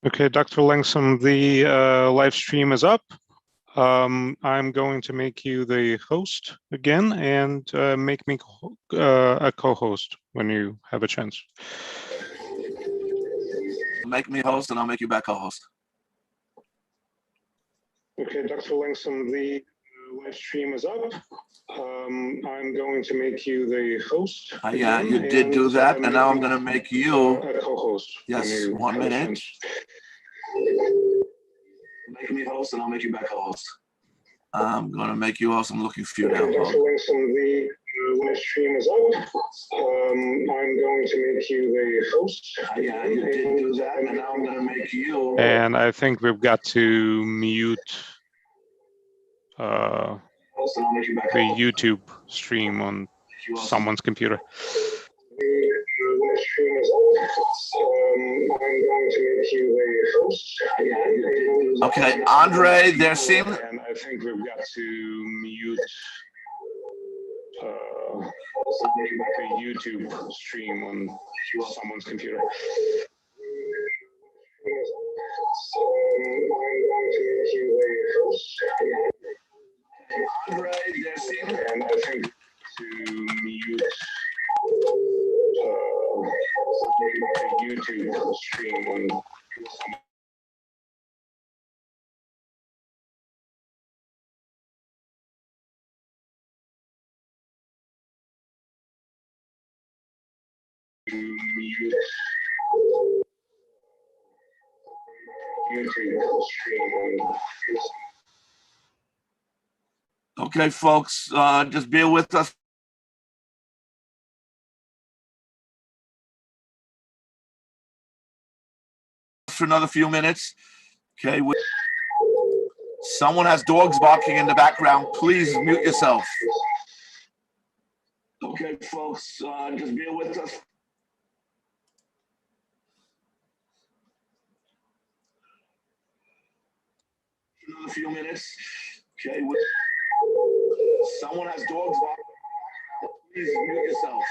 Okay, Dr. Langsam, the live stream is up. I'm going to make you the host again and make me a co-host when you have a chance. Make me host and I'll make you back co-host. Okay, Dr. Langsam, the live stream is up. I'm going to make you the host. Yeah, you did do that, and now I'm going to make you a co-host. Yes, 1 minute. Make me host, and I'll make you back co-host. I'm going to make you host. I'm looking for you now. Okay, Dr. Langsam, the live stream is up. I'm going to make you the host. Yeah, you did do that, and now I'm going to make you. And I think we've got to mute the YouTube stream on someone's computer. Okay, Andre, there seems. And I think we've got to mute the YouTube stream on someone's computer. Andre, there seems. And I think to mute the YouTube stream on YouTube stream on. Okay, folks, just bear with us for another few minutes. Okay, someone has dogs barking in the background. Please mute yourself. Okay, folks, just bear with us. Another few minutes. Okay, someone has dogs barking. Please mute yourself.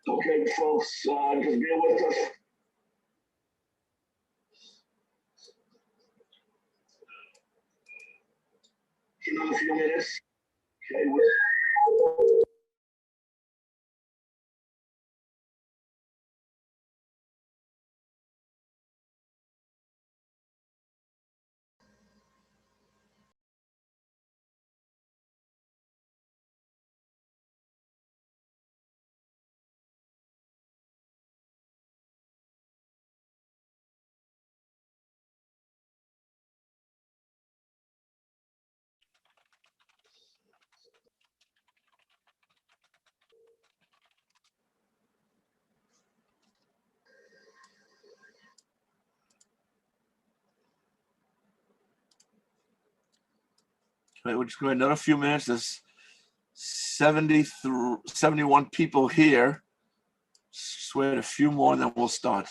Okay, folks, just bear with us. Another few minutes. Okay. Right, we're just going another few minutes. There's 71 people here. Just wait a few more, and then we'll start.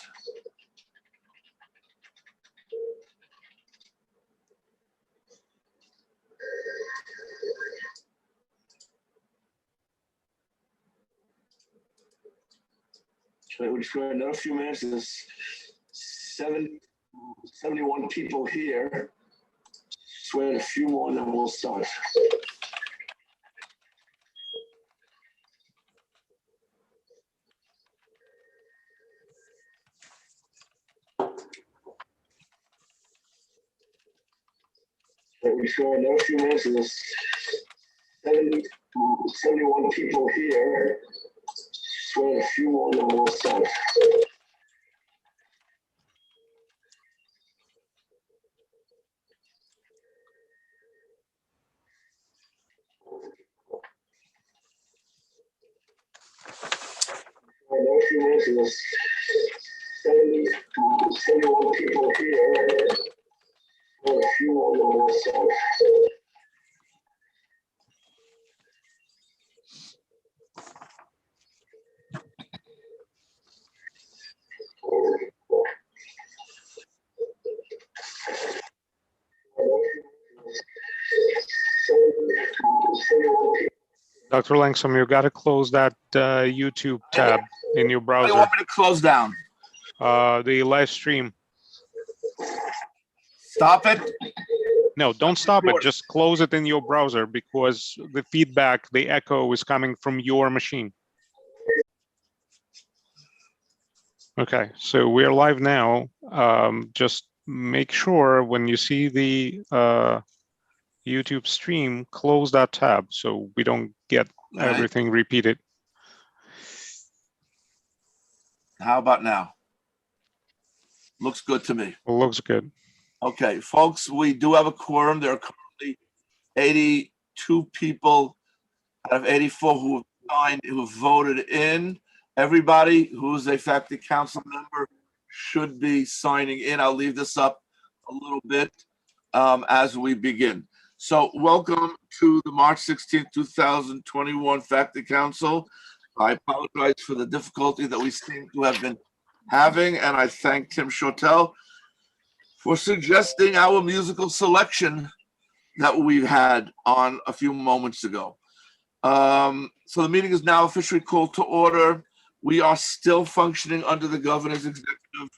Right, we're just going another few minutes. There's 71 people here. Just wait a few more, and then we'll start. We're showing a few minutes. There's 71 people here. Just wait a few more, then we'll start. A few minutes. There's 71 Dr. Langsam, you got to close that YouTube tab in your What do you browser. want me to close down? The live stream. Stop it? No, don't stop it. Just close it in your browser because the feedback, the echo is coming from your machine. Okay, so we're live now. Just make sure when you see the YouTube stream, close that tab so we don't get everything repeated. How about now? Looks good to me. Looks good. Okay, folks, we do have a quorum. There are currently 82 people out of 84 who have signed, who have voted in. Everybody who's a faculty council member should be signing in. I'll leave this up a little bit as we begin. So welcome to the March 16th, 2021 Faculty Council. I apologize for the difficulty that we seem to have been having, and I thank Tim Shortell for suggesting our musical selection that we had on a few moments ago. So the meeting is now officially called to order. We are still functioning under the governor's executive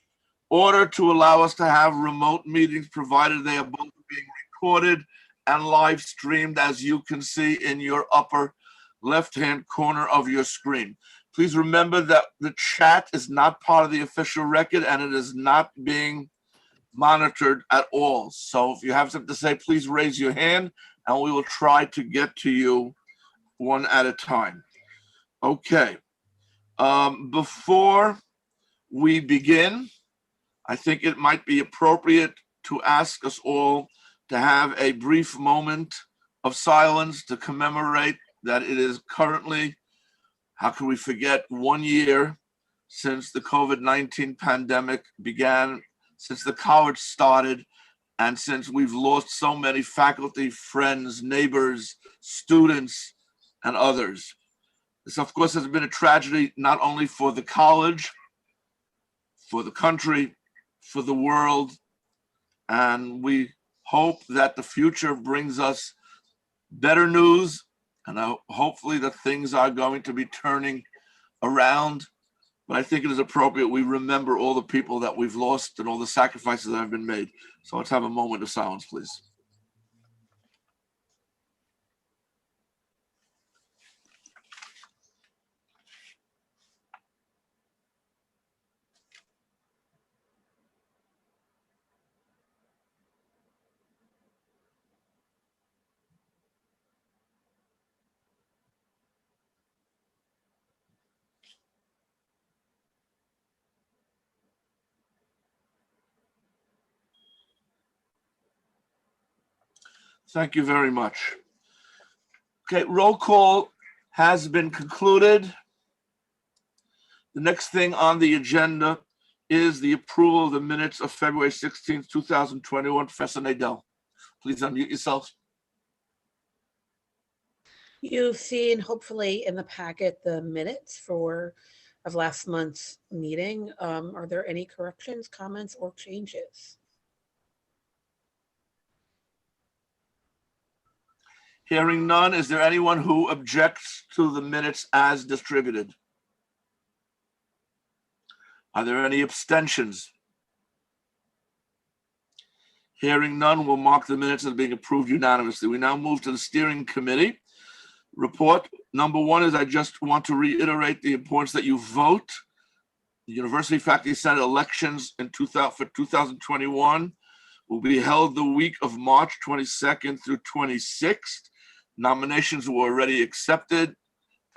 order to allow us to have remote meetings, provided they are both being recorded and live streamed, as you can see in your upper left-hand corner of your screen. Please remember that the chat is not part of the official record and it is not being monitored at all. So if you have something to say, please raise your hand and we will try to get to you one at a time. Okay. Before we begin, I think it might be appropriate to ask us all to have a brief moment of silence to commemorate that it is currently, how can we forget, 1 year since the COVID-19 pandemic began, since the college started, and since we've lost so many faculty, friends, neighbors, students, and others. This, of course, has been a tragedy not only for the college, for the country, for the world, and we hope that the future brings us better news, and hopefully that things are going to be turning around. But I think it is appropriate we remember all the people that we've lost and all the sacrifices that have been made. So let's have a moment of silence, please. Thank you very much. Okay, roll call has been concluded. The next thing on the agenda is the approval of the minutes of February 16th, 2021. Professor Nadell, please unmute yourself. You've seen, hopefully, in the packet the minutes of last month's meeting. Are there any corrections, comments, or changes? Hearing none, is there anyone who objects to the minutes as distributed? Are there any abstentions? Hearing none, we'll mark the minutes as being approved unanimously. We now move to the steering committee report. Number one is I just want to reiterate the importance that you vote. The University Faculty Senate elections for 2021 will be held the week of March 22nd through 26th. Nominations were already accepted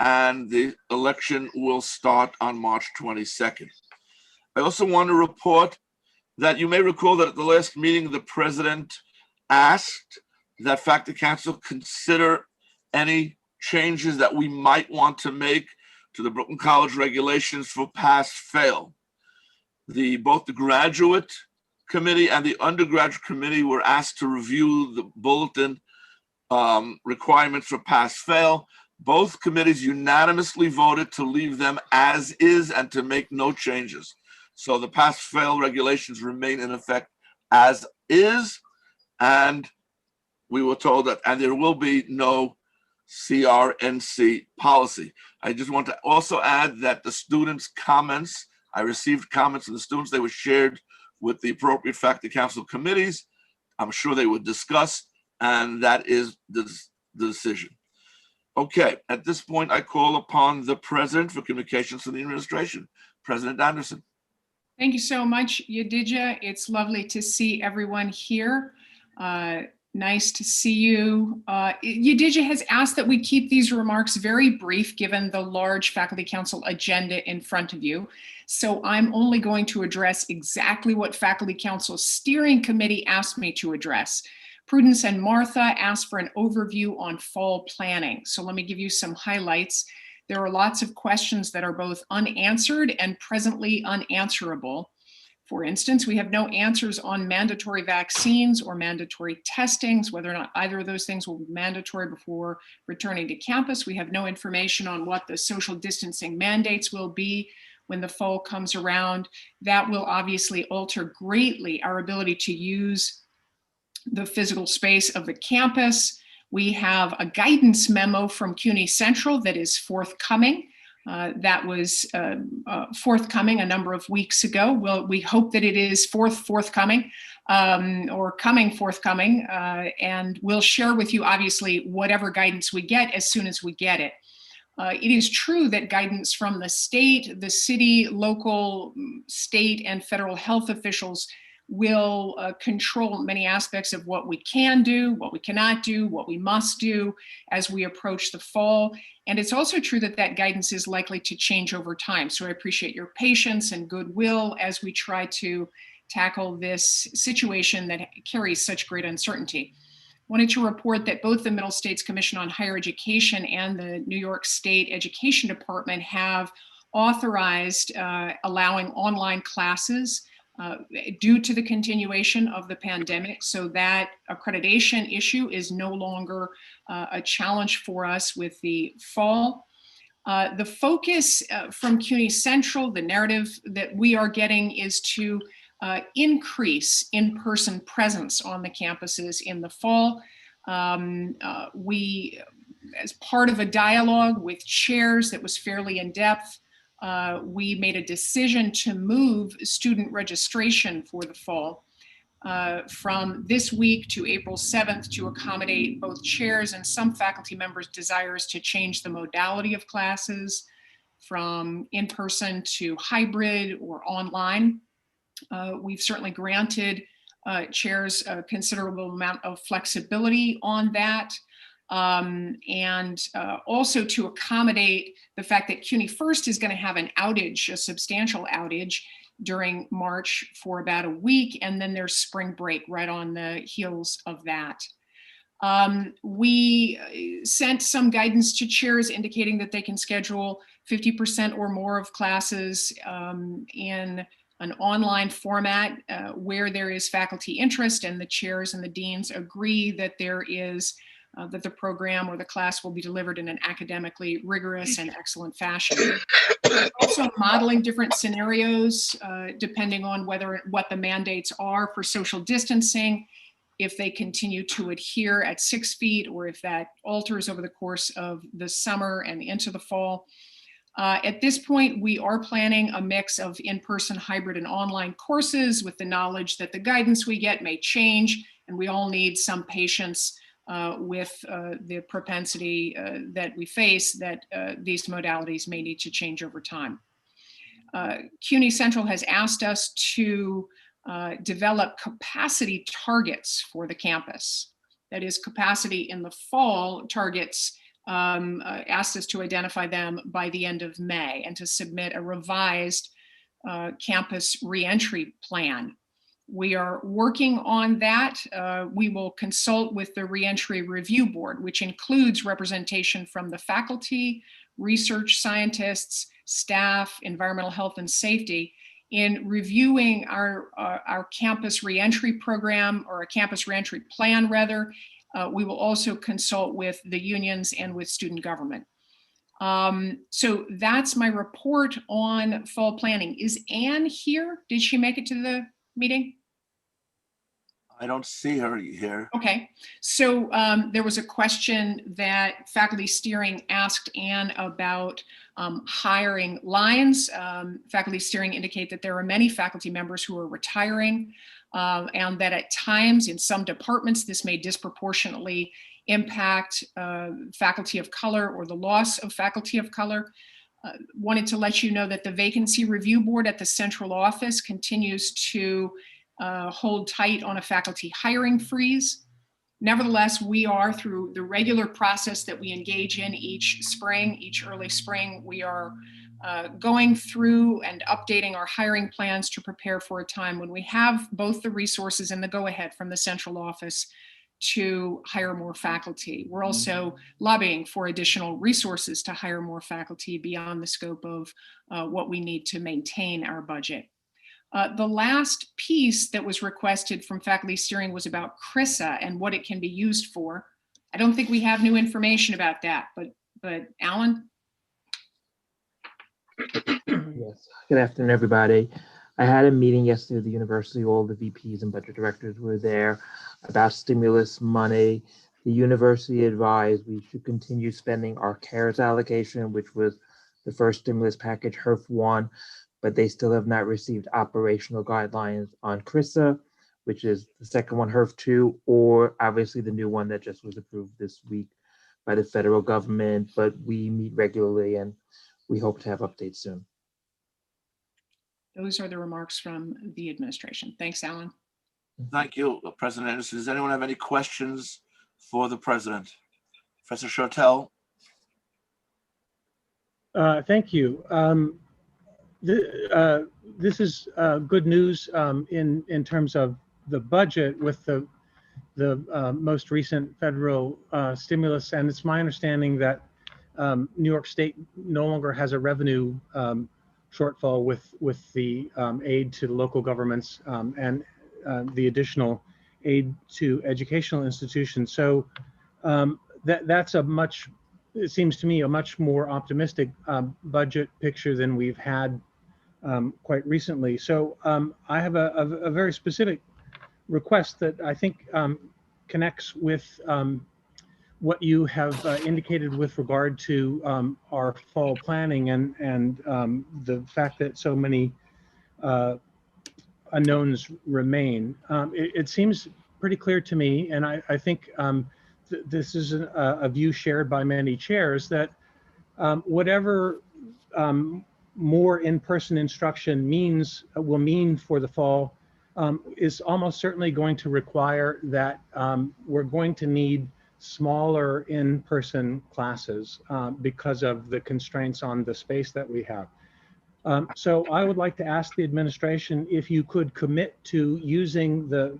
and the election will start on March 22nd. I also want to report that you may recall that at the last meeting, the president asked that Faculty Council consider any changes that we might want to make to the Brooklyn College regulations for pass-fail. Both the graduate committee and the undergraduate committee were asked to review the bulletin requirements for pass-fail. Both committees unanimously voted to leave them as is and to make no changes. So the pass-fail regulations remain in effect as is, and we were told that, and there will be no CRNC policy. I just want to also add that the students' comments, I received comments from the students, they were shared with the appropriate faculty council committees. I'm sure they were discussed, and that is the decision. Okay, at this point, I call upon the president for communications to the administration, President Anderson. Thank you so much, Yadidja. It's lovely to see everyone here. Nice to see you. Yadidja has asked that we keep these remarks very brief given the large faculty council agenda in front of you. So I'm only going to address exactly what faculty council steering committee asked me to address. Prudence and Martha asked for an overview on fall planning. So let me give you some highlights. There are lots of questions that are both unanswered and presently unanswerable. For instance, we have no answers on mandatory vaccines or mandatory testings, whether or not either of those things will be mandatory before returning to campus. We have no information on what the social distancing mandates will be when the fall comes around. That will obviously alter greatly our ability to use the physical space of the campus. We have a guidance memo from Cuny Central that is forthcoming. That was forthcoming a number of weeks ago. Well, we hope that it is forthcoming or coming forthcoming, and we'll share with you obviously whatever guidance we get as soon as we get it. It is true that guidance from the state, the city, local, state, and federal health officials will control many aspects of what we can do, what we cannot do, what we must do as we approach the fall. And it's also true that that guidance is likely to change over time. So I appreciate your patience and goodwill as we try to tackle this situation that carries such great uncertainty. Wanted to report that both the Middle States Commission on Higher Education and the New York State Education Department have authorized allowing online classes due to the continuation of the pandemic. So that accreditation issue is no longer a challenge for us with the fall. The focus from Cuny Central, the narrative that we are getting is to increase in-person presence on the campuses in the fall. We, as part of a dialogue with chairs that was fairly in-depth, we made a decision to move student registration for the fall from this week to April 7th to accommodate both chairs and some faculty members' desires to change the modality of classes from in-person to hybrid or online. We've certainly granted chairs a considerable amount of flexibility on that. And also to accommodate the fact that CUNY First is going to have an outage, a substantial outage during March for about a week, and then there's spring break right on the heels of that. We sent some guidance to chairs indicating that they can schedule 50% or more of classes in an online format where there is faculty interest and the chairs and the deans agree that there is that the program or the class will be delivered in an academically rigorous and excellent fashion. Also modeling different scenarios depending on what the mandates are for social distancing, if they continue to adhere at 6 feet or if that alters over the course of the summer and into the fall. At this point, we are planning a mix of in-person, hybrid, and online courses with the knowledge that the guidance we get may change, and we all need some patience with the propensity that we face that these modalities may need to change over time. CUNY Central has asked us to develop capacity targets for the campus. That is, capacity in the fall targets, asked us to identify them by the end of May and to submit a revised campus reentry plan. We are working on that. We will consult with the Reentry Review Board, which includes representation from the faculty, research scientists, staff, environmental health and safety, In reviewing our campus reentry program, or a campus reentry plan rather, we will also consult with the unions and with student government. So that's my report on fall planning. Is Anne here? Did she make it to the meeting? I don't see her here. Okay, so there was a question that faculty steering asked Anne about hiring lines. Faculty steering indicate that there are many faculty members who are retiring, and that at times in some departments this may disproportionately impact faculty of color or the loss of faculty of color. Wanted to let you know that the Vacancy Review Board at the central office continues to hold tight on a faculty hiring freeze. Nevertheless, we are, through the regular process that we engage in each spring, each early spring, we are going through and updating our hiring plans to prepare for a time when we have both the resources and the go-ahead from the central office to hire more faculty. We're also lobbying for additional resources to hire more faculty beyond the scope of what we need to maintain our budget. The last piece that was requested from faculty steering was about CRISA and what it can be used for. I don't think we have new information about that, but Alan? Yes, good afternoon, everybody. I had a meeting yesterday at the university. All the VPs and budget directors were there about stimulus money. The university advised we should continue spending our CARES allocation, which was the first stimulus package, HERF 1, but they still have not received operational guidelines on CRISA, which is the second one, HERF 2, or obviously the new one that just was approved this week by the federal government. But we meet regularly and we hope to have updates soon. Those are the remarks from the administration. Thanks, Alan. Thank you, President Anderson. Does anyone have any questions for the president? Professor Shortell? Thank you. This is good news in terms of the budget with the most recent federal stimulus, and it's my understanding that New York State no longer has a revenue shortfall with the aid to the local governments and the additional aid to educational institutions. So that's a much, it seems to me, a much more optimistic budget picture than we've had quite recently. So I have a very specific request that I think connects with what you have indicated with regard to our fall planning and the fact that so many unknowns remain. It seems pretty clear to me, and I think this is a view shared by many chairs, that whatever more in-person instruction will mean for the fall is almost certainly going to require that we're going to need smaller in-person classes because of the constraints on the space that we have. So I would like to ask the administration if you could commit to using the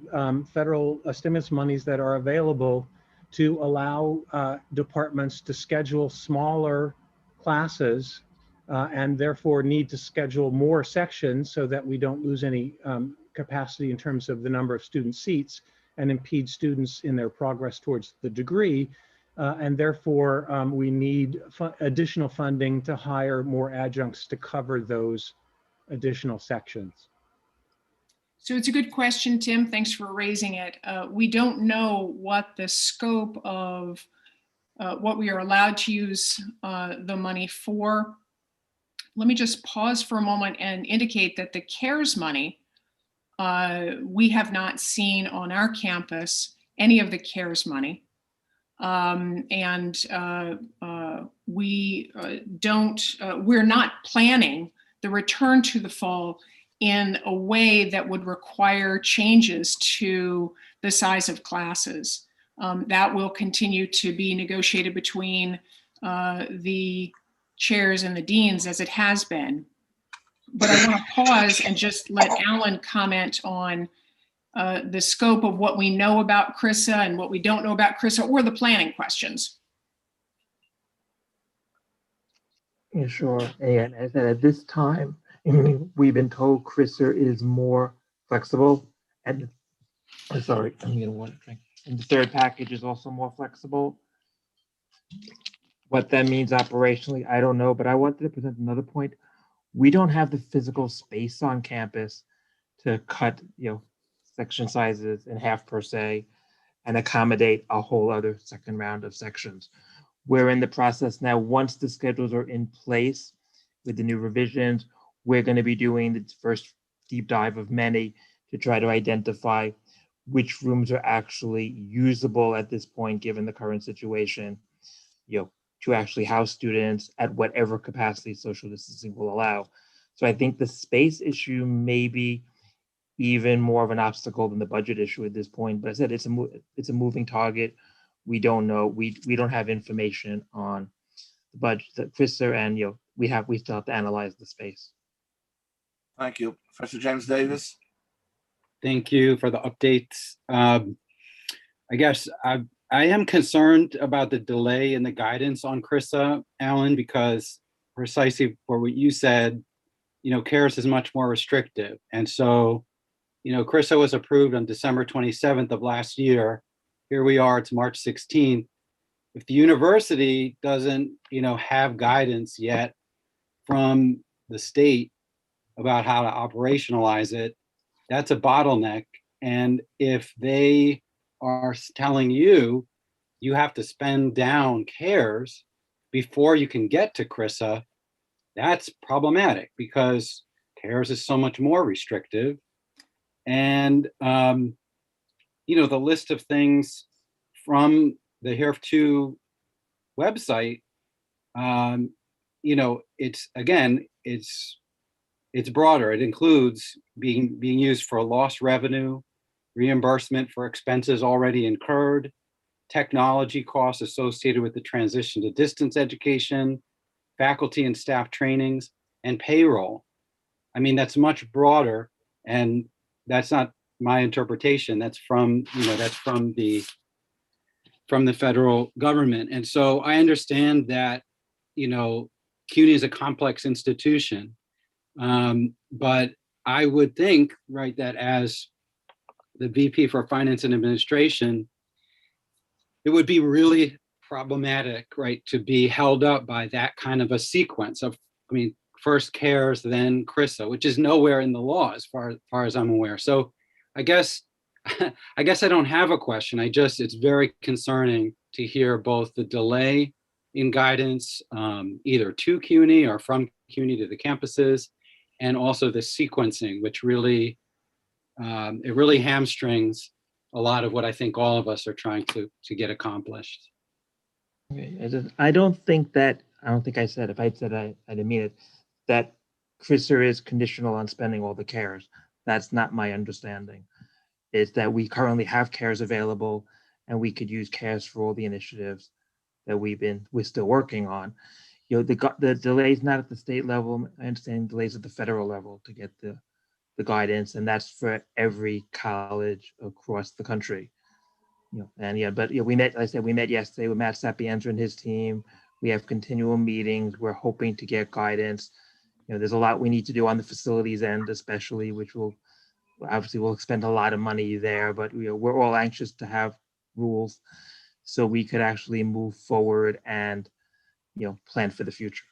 federal stimulus monies that are available to allow departments to schedule smaller classes and therefore need to schedule more sections so that we don't lose any capacity in terms of the number of student seats and impede students in their progress towards the degree. And therefore, we need additional funding to hire more adjuncts to cover those additional sections. So it's a good question, Tim. Thanks for raising it. We don't know what the scope of what we are allowed to use the money for. Let me just pause for a moment and indicate that the CARES money, we have not seen on our campus any of the CARES money. We're not planning the return to the fall in a way that would require changes to the size of classes. That will continue to be negotiated between the chairs and the deans as it has been. But I want to pause and just let Alan comment on the scope of what we know about CRISA and what we don't know about CRISA, or the planning questions. Yeah, sure. And as I said, at this time, We've been told Crisser is more flexible, and sorry, I'm gonna want to drink. And the third package is also more flexible. What that means operationally, I don't know, but I wanted to present another point. We don't have the physical space on campus to cut, section sizes in half per se and accommodate a whole other second round of sections. We're in the process now. Once the schedules are in place with the new revisions, we're going to be doing the first deep dive of many to try to identify which rooms are actually usable at this point, given the current situation, to actually house students at whatever capacity social distancing will allow. So I think the space issue may be even more of an obstacle than the budget issue at this point. But I said it's a moving target. We don't know. We don't have information on the budget, the Crisser, and we still have to analyze the space. Thank you. Professor James Davis. Thank you for the updates. I guess I am concerned about the delay in the guidance on CRISA, Alan, because precisely for what you said, CARES is much more restrictive. And so, CRISA was approved on December 27th of last year. Here we are, it's March 16th. If the university doesn't, have guidance yet from the state about how to operationalize it, that's a bottleneck. And if they are telling you, you have to spend down CARES before you can get to CRISA, that's problematic because CARES is so much more restrictive. And, the list of things from the HERF2 website, it's broader. It includes being used for lost revenue, reimbursement for expenses already incurred, technology costs associated with the transition to distance education, faculty and staff trainings, and payroll. I mean, that's much broader, and that's not my interpretation. That's from the federal government. And so I understand that, CUNY is a complex institution, but I would think, right, that as the VP for Finance and Administration, it would be really problematic, right, to be held up by that kind of a sequence of, first CARES, then CRISA, which is nowhere in the law as far as I'm aware. So I guess I don't have a question. It's very concerning to hear both the delay in guidance, either to CUNY or from CUNY to the campuses, and also the sequencing, which really, it really hamstrings a lot of what I think all of us are trying to get accomplished. I don't think I said, if I said I didn't mean it, that CRISA is conditional on spending all the CARES. That's not my understanding. It's that we currently have CARES available and we could use CARES for all the initiatives that we're still working on. The delays not at the state level. I understand delays at the federal level to get the guidance, and that's for every college across the country. We met, like I said, we met yesterday with Matt Sapienza and his team. We have continual meetings. We're hoping to get guidance. There's a lot we need to do on the facilities end, especially, which we'll expend a lot of money there, but we're all anxious to have rules so we could actually move forward and plan for the future.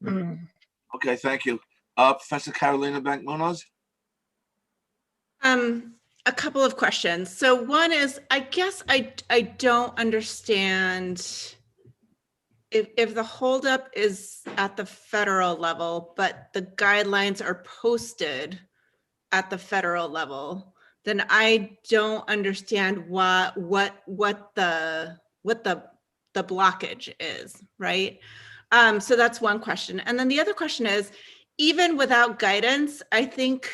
Okay, thank you. Professor Carolina Bank-Munoz. A couple of questions. So one is, I guess I don't understand if the holdup is at the federal level, but the guidelines are posted at the federal level, then I don't understand what the blockage is, right? So that's one question. And then the other question is, even without guidance, I think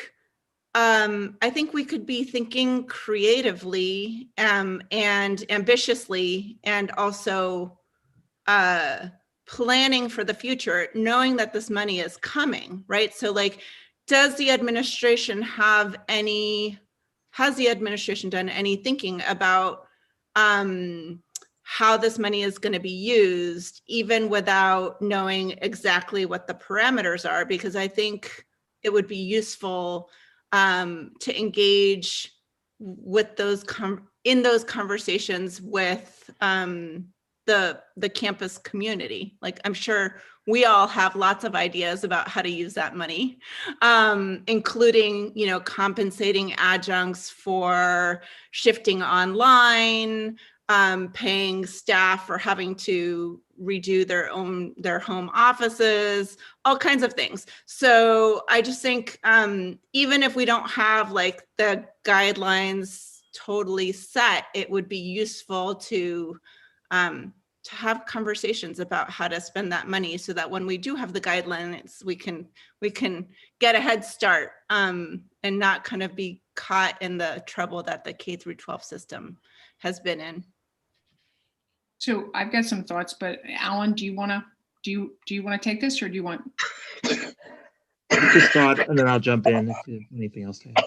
we could be thinking creatively and ambitiously, and also planning for the future, knowing that this money is coming, right? So has the administration done any thinking about how this money is going to be used, even without knowing exactly what the parameters are, because I think it would be useful to engage with those in those conversations with the campus community. Like, I'm sure we all have lots of ideas about how to use that money, including, you know, compensating adjuncts for shifting online, paying staff for having to redo their home offices, all kinds of things. So I just think even if we don't have like the guidelines totally set, it would be useful to have conversations about how to spend that money, so that when we do have the guidelines, we can get a head start and not kind of be caught in the trouble that the K through 12 system has been in. So I've got some thoughts, but Alan, do you want to take this, or do you want? Just start, and then I'll jump in if you have anything else to add.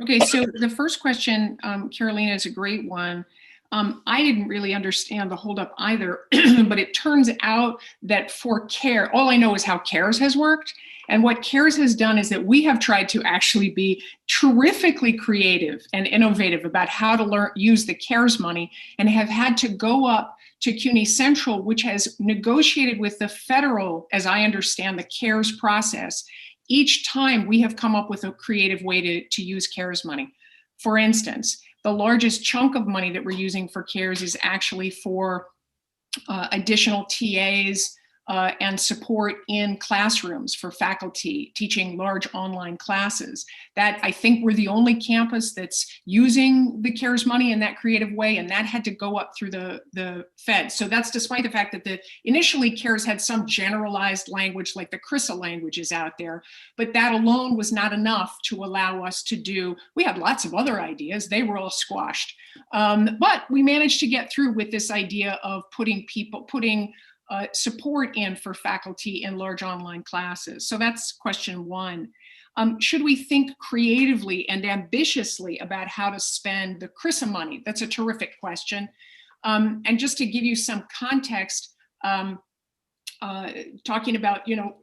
Okay, so the first question, Carolina, is a great one. I didn't really understand the holdup either, but it turns out that for CARE, all I know is how CARES has worked. And what CARES has done is that we have tried to actually be terrifically creative and innovative about how to use the CARES money, and have had to go up to Cuny Central, which has negotiated with the federal, as I understand the CARES process. Each time we have come up with a creative way to use CARES money. For instance, the largest chunk of money that we're using for CARES is actually for additional TAs and support in classrooms for faculty teaching large online classes. That, I think, we're the only campus that's using the CARES money in that creative way, and that had to go up through the Fed. So that's despite the fact that initially CARES had some generalized language like the CRISA language is out there, but that alone was not enough to allow us to do, we had lots of other ideas, they were all squashed. But we managed to get through with this idea of putting support in for faculty in large online classes. So that's question one. Should we think creatively and ambitiously about how to spend the CRISA money? That's a terrific question. And just to give you some context, talking about, you know,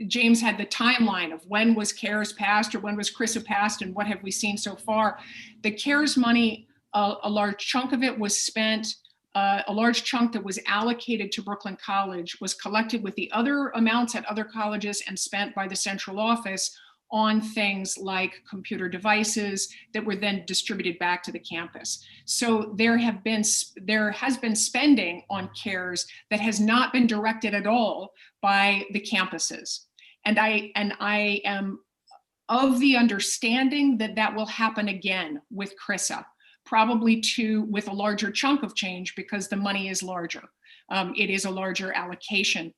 James had the timeline of when was CARES passed or when was CRISA passed and what have we seen so far. The CARES money, a large chunk of it was spent. A large chunk that was allocated to Brooklyn College was collected with the other amounts at other colleges and spent by the central office on things like computer devices that were then distributed back to the campus. So there has been spending on CARES that has not been directed at all by the campuses. And I am of the understanding that that will happen again with CRISA. Probably with a larger chunk of change because the money is larger. It is a larger allocation.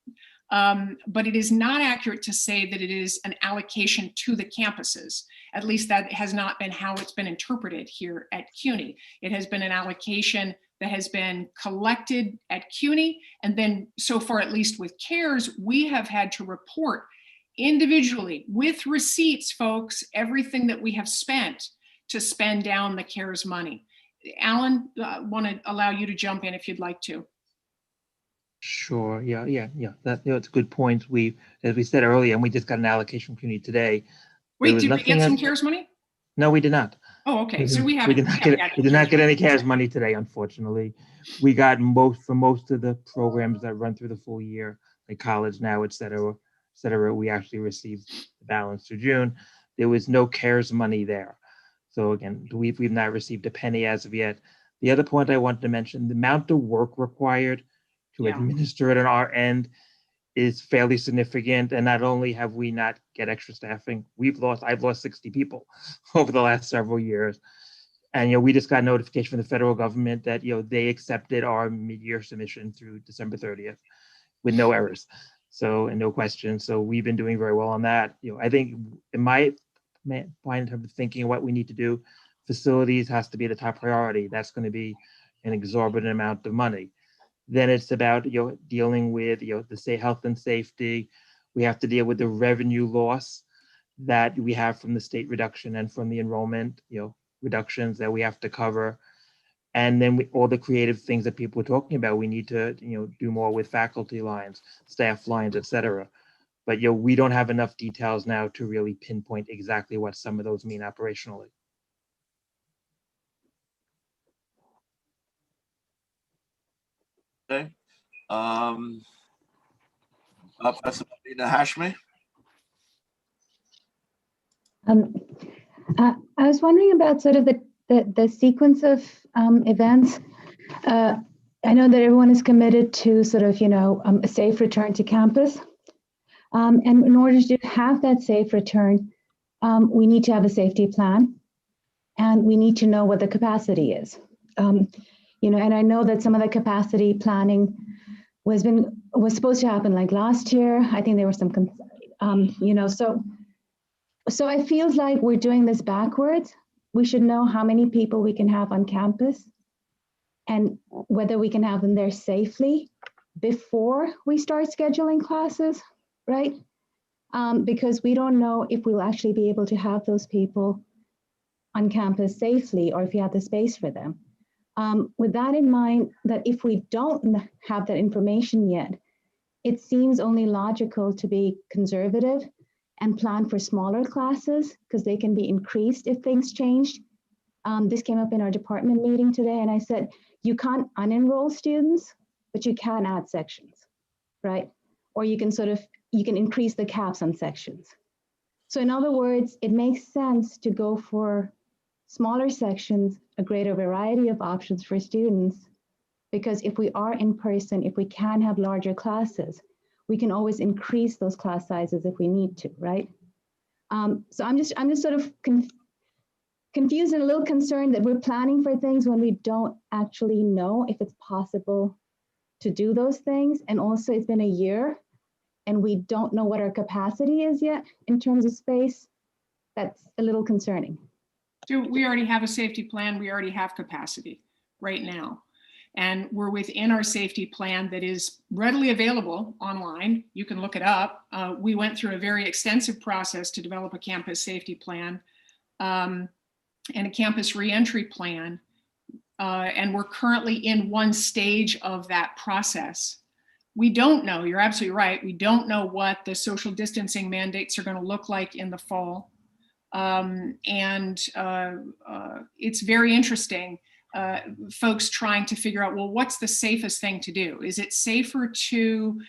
But it is not accurate to say that it is an allocation to the campuses. At least that has not been how it's been interpreted here at Cuny. It has been an allocation that has been collected at Cuny. And then so far, at least with CARES, we have had to report individually with receipts, folks, everything that we have spent to spend down the CARES money. Alan, want to allow you to jump in if you'd like to. Sure. Yeah. That's a good point. As we said earlier, and we just got an allocation from Cuny today. Wait, did we get some CARES money? No, we did not. Oh, okay. So we did not get any CARES money today, unfortunately. We got most of the programs that run through the full year, like College Now, et cetera. We actually received the balance through June. There was no CARES money there. So again, we've not received a penny as of yet. The other point I wanted to mention, the amount of work required to administer it on our end is fairly significant. And not only have we not get extra staffing, I've lost 60 people over the last several years. And we just got notification from the federal government that they accepted our mid-year submission through December 30th with no errors. So, and no questions. So we've been doing very well on that. I think in my point in terms of thinking what we need to do, facilities has to be the top priority. That's going to be an exorbitant amount of money. Then it's about dealing with the health and safety. We have to deal with the revenue loss that we have from the state reduction and from the enrollment reductions that we have to cover. And then all the creative things that people were talking about, we need to, do more with faculty lines, staff lines, et cetera. But, we don't have enough details now to really pinpoint exactly what some of those mean operationally. Okay. Professor Marina Hashmi. I was wondering about sort of the sequence of events. I know that everyone is committed to sort of, a safe return to campus. And in order to have that safe return, we need to have a safety plan, and we need to know what the capacity is. And I know that some of the capacity planning was supposed to happen like last year. I think there was some, so it feels like we're doing this backwards. We should know how many people we can have on campus and whether we can have them there safely before we start scheduling classes, right? Because we don't know if we'll actually be able to have those people on campus safely or if you have the space for them. With that in mind, that if we don't have that information yet, it seems only logical to be conservative and plan for smaller classes because they can be increased if things change. This came up in our department meeting today, and I said, you can't unenroll students, but you can add sections, right? Or you can increase the caps on sections. So in other words, it makes sense to go for smaller sections, a greater variety of options for students, because if we are in person, if we can have larger classes, we can always increase those class sizes if we need to, right? So I'm just sort of confused and a little concerned that we're planning for things when we don't actually know if it's possible to do those things. And also it's been a year and we don't know what our capacity is yet in terms of space. That's a little concerning. So we already have a safety plan. We already have capacity right now. And we're within our safety plan that is readily available online. You can look it up. We went through a very extensive process to develop a campus safety plan and a campus reentry plan. And we're currently in one stage of that process. We don't know, you're absolutely right, we don't know what the social distancing mandates are going to look like in the fall. It's very interesting. Folks trying to figure out, well, what's the safest thing to do? Is it safer to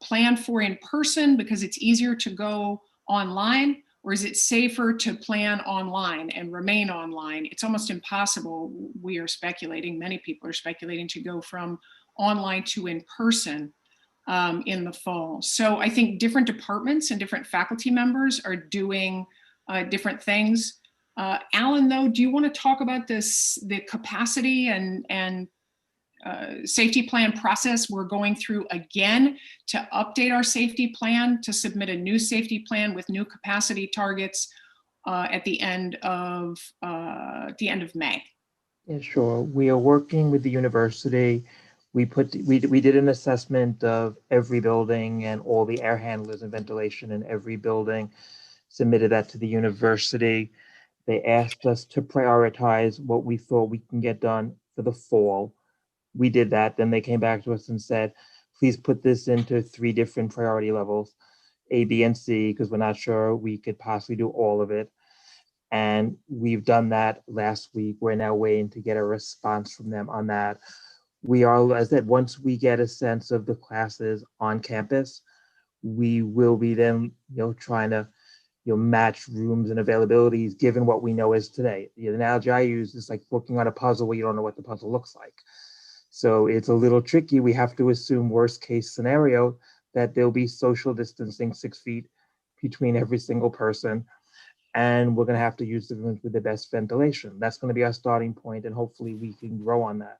plan for in person because it's easier to go online? Or is it safer to plan online and remain online? It's almost impossible, we are speculating, many people are speculating, to go from online to in person in the fall. So I think different departments and different faculty members are doing different things. Alan, though, do you want to talk about the capacity and safety plan process we're going through again to update our safety plan, to submit a new safety plan with new capacity targets at the end of May? Yeah, sure. We are working with the university. We did an assessment of every building and all the air handlers and ventilation in every building, submitted that to the university. They asked us to prioritize what we thought we can get done for the fall. We did that. Then they came back to us and said, please put this into 3 different priority levels, A, B, and C, because we're not sure we could possibly do all of it. And we've done that last week. We're now waiting to get a response from them on that. We are, as I said, once we get a sense of the classes on campus, we will be then, trying to, match rooms and availabilities given what we know is today. The analogy I use is like working on a puzzle where you don't know what the puzzle looks like. So it's a little tricky. We have to assume worst case scenario that there'll be social distancing 6 feet between every single person. And we're going to have to use the rooms with the best ventilation. That's going to be our starting point, and hopefully we can grow on that.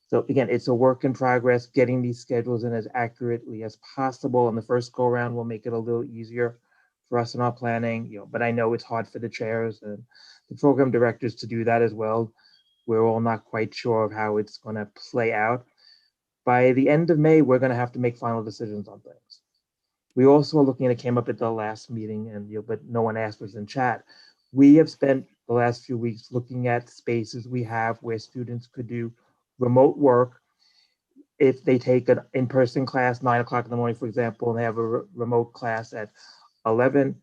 So again, it's a work in progress. Getting these schedules in as accurately as possible on the first go around will make it a little easier for us in our planning. But I know it's hard for the chairs and the program directors to do that as well. We're all not quite sure of how it's going to play out. By the end of May, we're going to have to make final decisions on things. We also are looking at, it came up at the last meeting, and but no one asked us in chat. We have spent the last few weeks looking at spaces we have where students could do remote work. If they take an in-person class 9 o'clock in the morning, for example, and they have a remote class at 11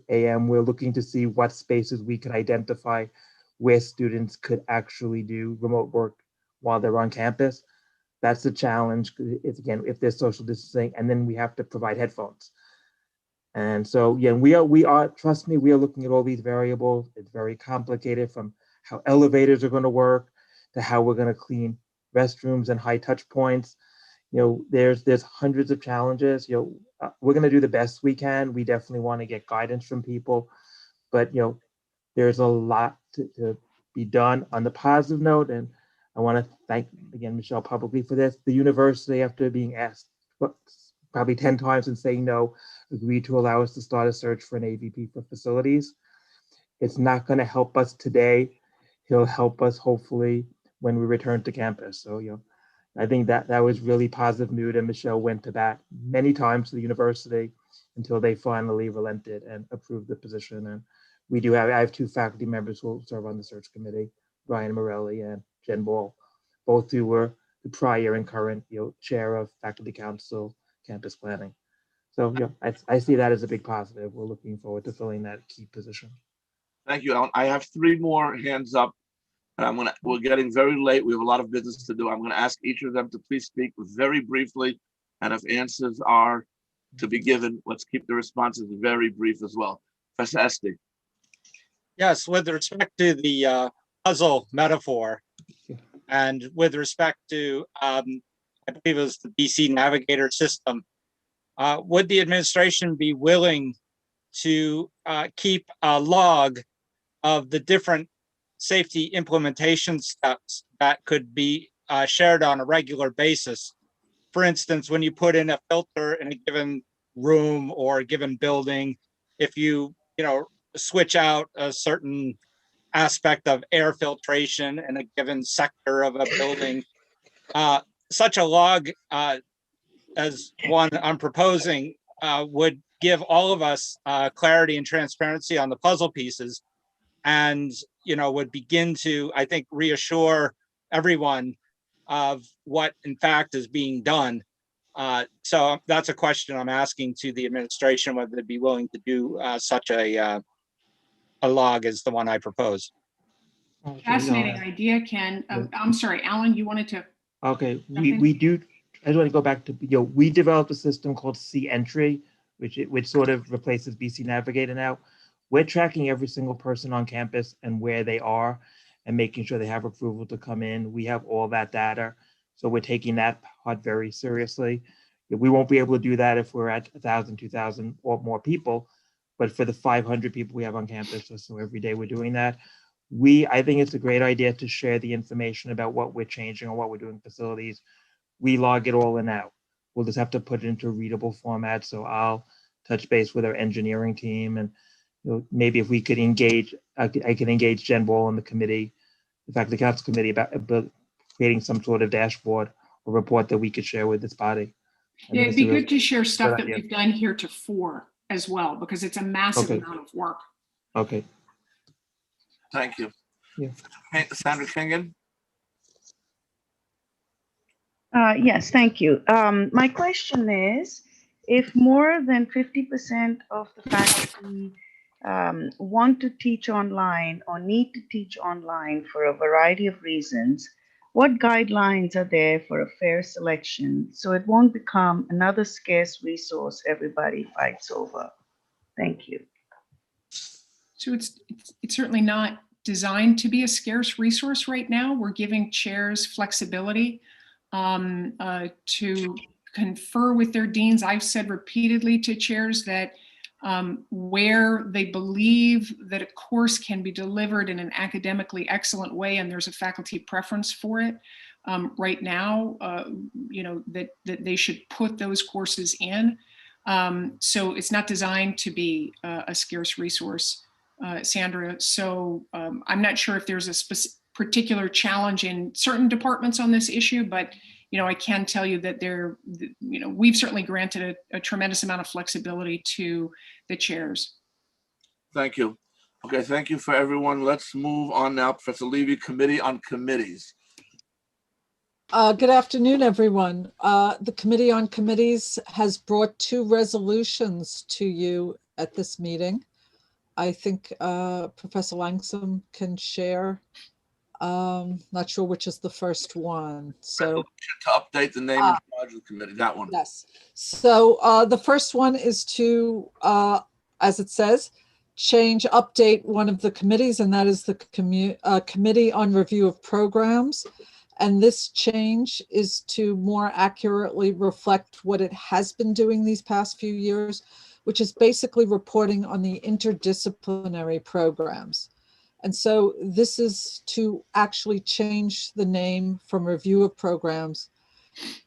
a.m., we're looking to see what spaces we could identify where students could actually do remote work while they're on campus. That's the challenge. It's, again, if there's social distancing, and then we have to provide headphones. And so, yeah, we are, trust me, we are looking at all these variables. It's very complicated, from how elevators are going to work to how we're going to clean restrooms and high touch points. You know, there's hundreds of challenges. You know, we're going to do the best we can. We definitely want to get guidance from people, but you know, there's a lot to be done. On the positive note, and I want to thank again Michelle publicly for this. The university, after being asked probably 10 times and saying no, agreed to allow us to start a search for an AVP for facilities. It's not going to help us today. He'll help us hopefully when we return to campus. So, you know, I think that was really positive mood, and Michelle went to bat many times to the university until they finally relented and approved the position. And we do have, I have 2 faculty members who will serve on the search committee, Brian Morelli and Jen Ball, both who were the prior and current, you know, chair of faculty council campus planning. So, yeah, I see that as a big positive. We're looking forward to filling that key position. Thank you, Alan. I have 3 more hands up. And we're getting very late. We have a lot of business to do. I'm gonna ask each of them to please speak very briefly. And if answers are to be given, let's keep the responses very brief as well. Professor Esty. Yes, with respect to the puzzle metaphor, and with respect to, I believe it was the BC Navigator system, would the administration be willing to keep a log of the different safety implementation steps that could be shared on a regular basis? For instance, when you put in a filter in a given room or a given building, if you switch out a certain aspect of air filtration in a given sector of a building, such a log as one I'm proposing would give all of us clarity and transparency on the puzzle pieces, and would begin to, I think, reassure everyone of what in fact is being done. So that's a question I'm asking to the administration, whether they'd be willing to do such a log as the one I propose. Fascinating idea, Ken. I'm sorry, Alan, you wanted to. Okay, we do. I just want to go back to, we developed a system called C-Entry, which sort of replaces BC Navigator now. We're tracking every single person on campus and where they are and making sure they have approval to come in. We have all that data. So we're taking that part very seriously. We won't be able to do that if we're at 1,000, 2,000 or more people, but for the 500 people we have on campus, so every day we're doing that. I think it's a great idea to share the information about what we're changing or what we're doing in facilities. We log it all in now. We'll just have to put it into a readable format. So I'll touch base with our engineering team, and maybe if we could engage, I can engage Jen Ball and the committee, the faculty council committee, about creating some sort of dashboard or report that we could share with this body. Yeah, it'd be good to share stuff that we've done heretofore as well, because it's a massive amount of work. Okay. Thank you. Yeah. Sandra Kingan. Yes, thank you. My question is, if more than 50% of the faculty want to teach online or need to teach online for a variety of reasons, what guidelines are there for a fair selection so it won't become another scarce resource everybody fights over? Thank you. So it's certainly not designed to be a scarce resource right now. We're giving chairs flexibility to confer with their deans. I've said repeatedly to chairs that where they believe that a course can be delivered in an academically excellent way and there's a faculty preference for it right now, that they should put those courses in. So it's not designed to be a scarce resource, Sandra. So I'm not sure if there's a particular challenge in certain departments on this issue, but I can tell you that we've certainly granted a tremendous amount of flexibility to the chairs. Thank you. Okay, thank you for everyone. Let's move on now. Professor Levy, Committee on Committees. Good afternoon, everyone. The Committee on Committees has brought 2 resolutions to you at this meeting. I think Professor Langsam can share. Not sure which is the first one. So To update the name and charge of the committee, that one. yes. So the first one is to, as it says, update one of the committees, and that is the Committee on Review of Programs. And this change is to more accurately reflect what it has been doing these past few years, which is basically reporting on the interdisciplinary programs. And so this is to actually change the name from Review of Programs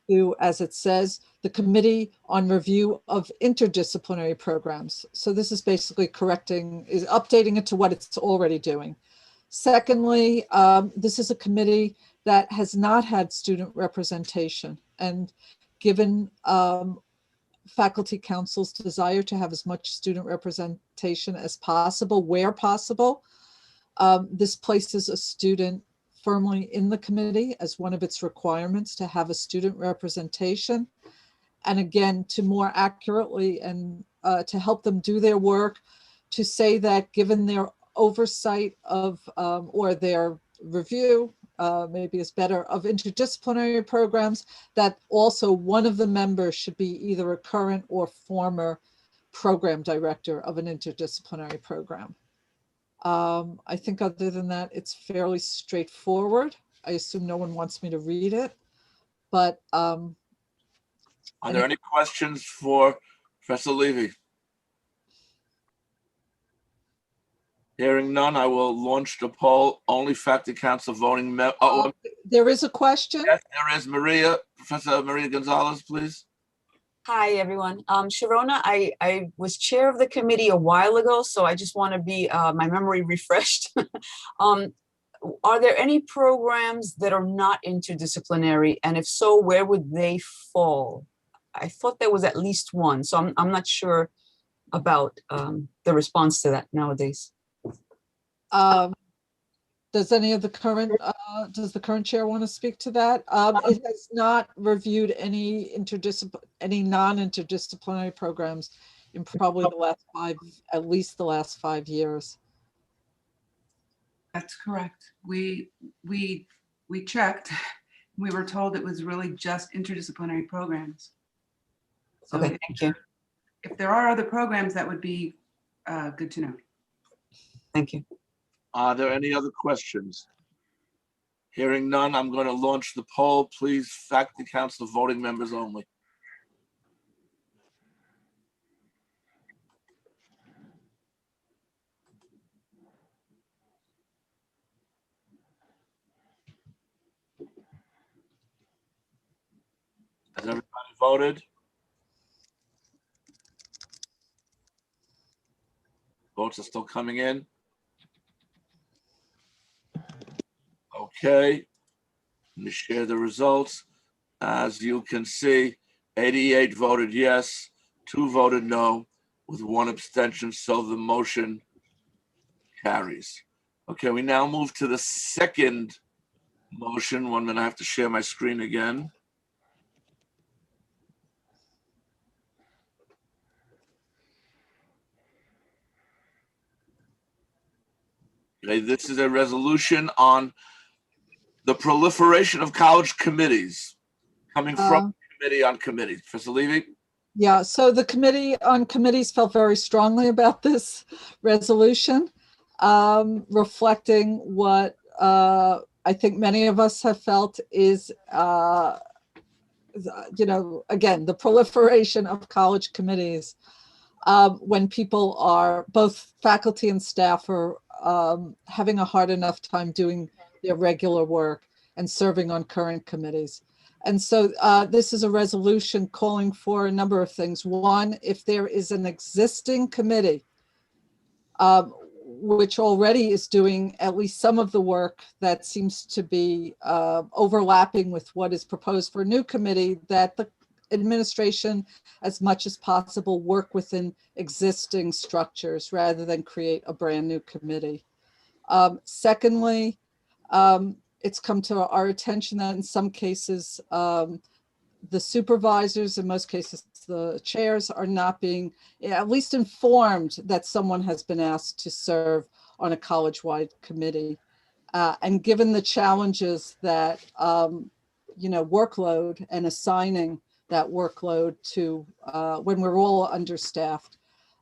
to, as it says, the Committee on Review of Interdisciplinary Programs. So this is basically updating it to what it's already doing. Secondly, this is a committee that has not had student representation, and given faculty council's desire to have as much student representation as possible, where possible, this places a student firmly in the committee as one of its requirements to have a student representation. And again, to more accurately and to help them do their work, to say that given their oversight of or their review, maybe is better, of interdisciplinary programs, that also one of the members should be either a current or former program director of an interdisciplinary program. I think other than that, it's fairly straightforward. I assume no one wants me to read it, but are there any questions for Professor Levy? Hearing none, I will launch the poll. Only faculty council voting. There is a question. Yes, there is. Maria, Professor Maria Gonzalez, please. Hi, everyone. Sharona, I was chair of the committee a while ago, so I just want to be my memory refreshed. Are there any programs that are not interdisciplinary? And if so, where would they fall? I thought there was at least one, so I'm not sure about the response to that nowadays. Does any of the current, does the current chair want to speak to that? It has not reviewed any non-interdisciplinary programs in probably at least the last 5 years. That's correct. We checked. We were told it was really just interdisciplinary programs. So okay, thank you. If there are other programs, that would be good to know. Thank you. Are there any other questions? Hearing none, I'm going to launch the poll. Please, faculty council voting members only. Has everybody voted? Votes are still coming in. Okay, let me share the results. As you can see, 88 voted yes, 2 voted no, with 1 abstention, so the motion carries. Okay, we now move to the second motion. 1 minute, I have to share my screen again. Okay, this is a resolution on the proliferation of college committees coming from the Committee on Committees. Professor Levy? Yeah, so the Committee on Committees felt very strongly about this resolution, reflecting what I think many of us have felt is, again, the proliferation of college committees when people are, both faculty and staff, are having a hard enough time doing their regular work and serving on current committees. And so this is a resolution calling for a number of things. One, if there is an existing committee which already is doing at least some of the work that seems to be overlapping with what is proposed for a new committee, that the administration, as much as possible, work within existing structures rather than create a brand new committee. Secondly, it's come to our attention that in some cases, the supervisors, in most cases the chairs, are not being at least informed that someone has been asked to serve on a college-wide committee. And given the challenges that, workload and assigning that workload to when we're all understaffed,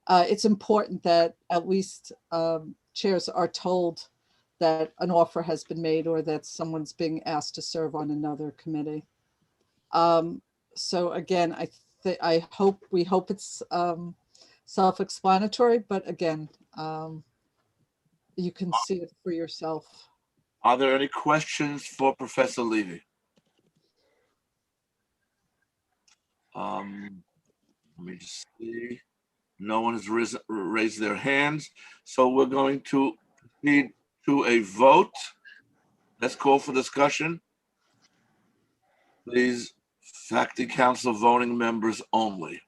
it's important that at least chairs are told that an offer has been made or that someone's being asked to serve on another committee. So again, we hope it's self-explanatory, but again, you can see it for yourself. Are there any questions for Professor Levy? Let me just see. No one has raised their hands. So we're going to proceed to a vote. Let's call for discussion. Please, faculty council voting members only.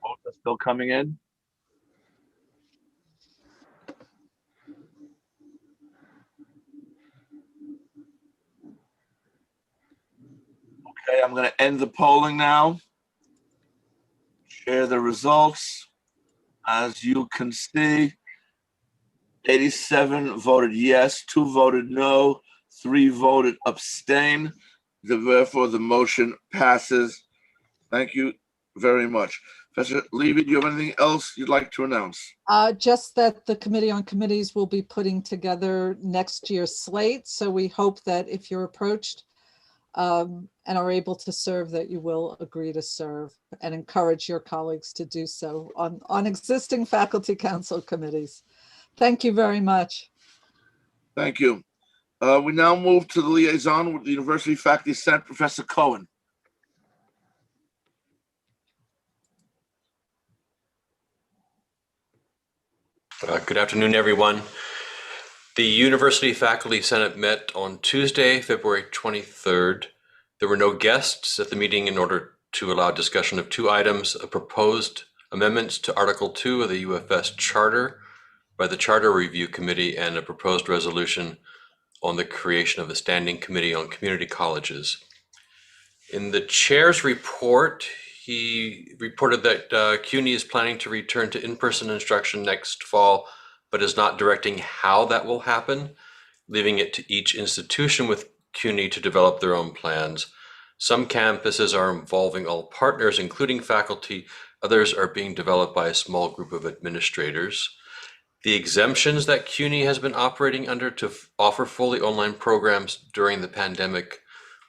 Votes are still coming in. Okay, I'm going to end the polling now. Share the results. As you can see, 87 voted yes, 2 voted no, 3 voted abstain. Therefore, the motion passes. Thank you very much. Professor Levy, do you have anything else you'd like to announce? Just that the Committee on Committees will be putting together next year's slate. So we hope that if you're approached and are able to serve, that you will agree to serve and encourage your colleagues to do so on existing faculty council committees. Thank you very much. Thank you. We now move to the liaison with the University Faculty Senate, Professor Cohen. Good afternoon, everyone. The University Faculty Senate met on Tuesday, February 23rd. There were no guests at the meeting in order to allow discussion of 2 items, a proposed amendments to Article 2 of the UFS Charter by the Charter Review Committee and a proposed resolution on the creation of a standing committee on community colleges. In the chair's report, he reported that Cuny is planning to return to in-person instruction next fall, but is not directing how that will happen, leaving it to each institution with Cuny to develop their own plans. Some campuses are involving all partners, including faculty. Others are being developed by a small group of administrators. The exemptions that Cuny has been operating under to offer fully online programs during the pandemic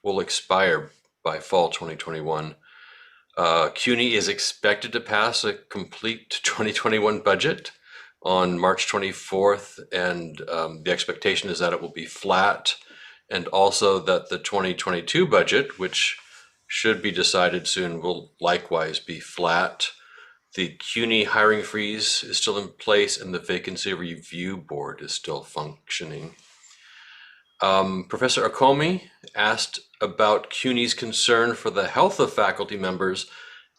will expire by fall 2021. Cuny is expected to pass a complete 2021 budget on March 24th, and the expectation is that it will be flat, and also that the 2022 budget, which should be decided soon, will likewise be flat. The Cuny hiring freeze is still in place, and the vacancy review board is still functioning. Professor Akomi asked about Cuny's concern for the health of faculty members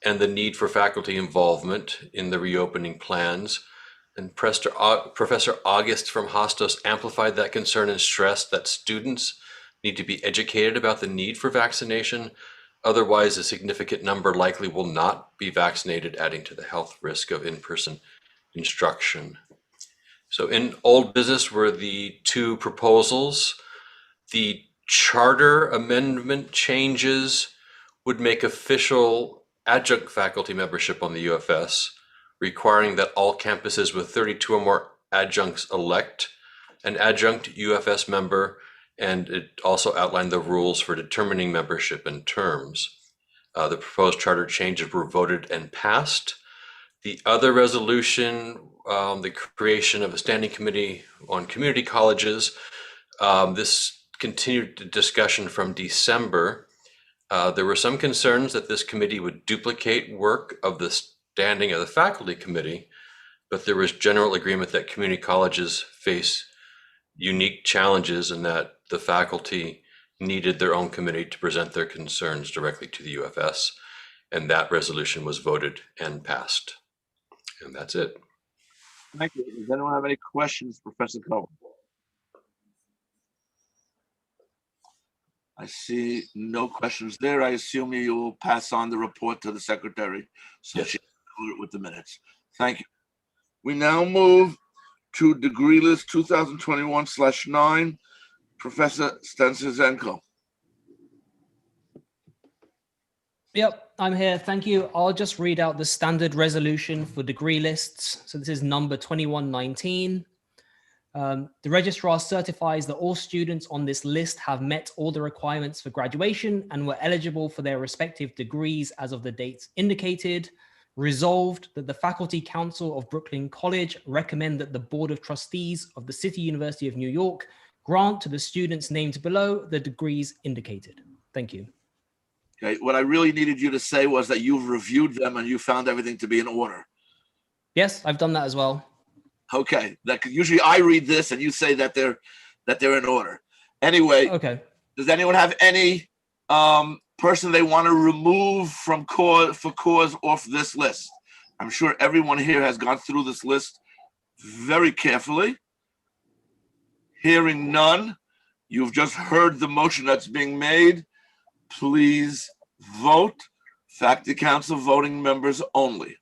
and the need for faculty involvement in the reopening plans. And Professor August from Hostos amplified that concern and stressed that students need to be educated about the need for vaccination. Otherwise, a significant number likely will not be vaccinated, adding to the health risk of in-person instruction. So in old business were the 2 proposals. The charter amendment changes would make official adjunct faculty membership on the UFS, requiring that all campuses with 32 or more adjuncts elect an adjunct UFS member, and it also outlined the rules for determining membership and terms. The proposed charter changes were voted and passed. The other resolution, the creation of a standing committee on community colleges, this continued the discussion from December. There were some concerns that this committee would duplicate work of the standing of the faculty committee, but there was general agreement that community colleges face unique challenges and that the faculty needed their own committee to present their concerns directly to the UFS. And that resolution was voted and passed. And that's it. Thank you. Does anyone have any questions, Professor Cohen? I see no questions there. I assume you will pass on the report to the secretary so Yes. she can include it with the minutes. Thank you. We now move to degree list 2021/9. Professor Stensizenko. Yep, I'm here. Thank you. I'll just read out the standard resolution for degree lists. So this is number 2119. The registrar certifies that all students on this list have met all the requirements for graduation and were eligible for their respective degrees as of the dates indicated. Resolved that the Faculty Council of Brooklyn College recommend that the Board of Trustees of the City University of New York grant to the students named below the degrees indicated. Thank you. Okay, what I really needed you to say was that you've reviewed them and you found everything to be in order. Yes, I've done that as well. Okay, that usually I read this and you say that they're in order. Anyway, okay. Does anyone have any person they want to remove from cause off this list? I'm sure everyone here has gone through this list very carefully. Hearing none, you've just heard the motion that's being made. Please vote. Faculty Council voting members only.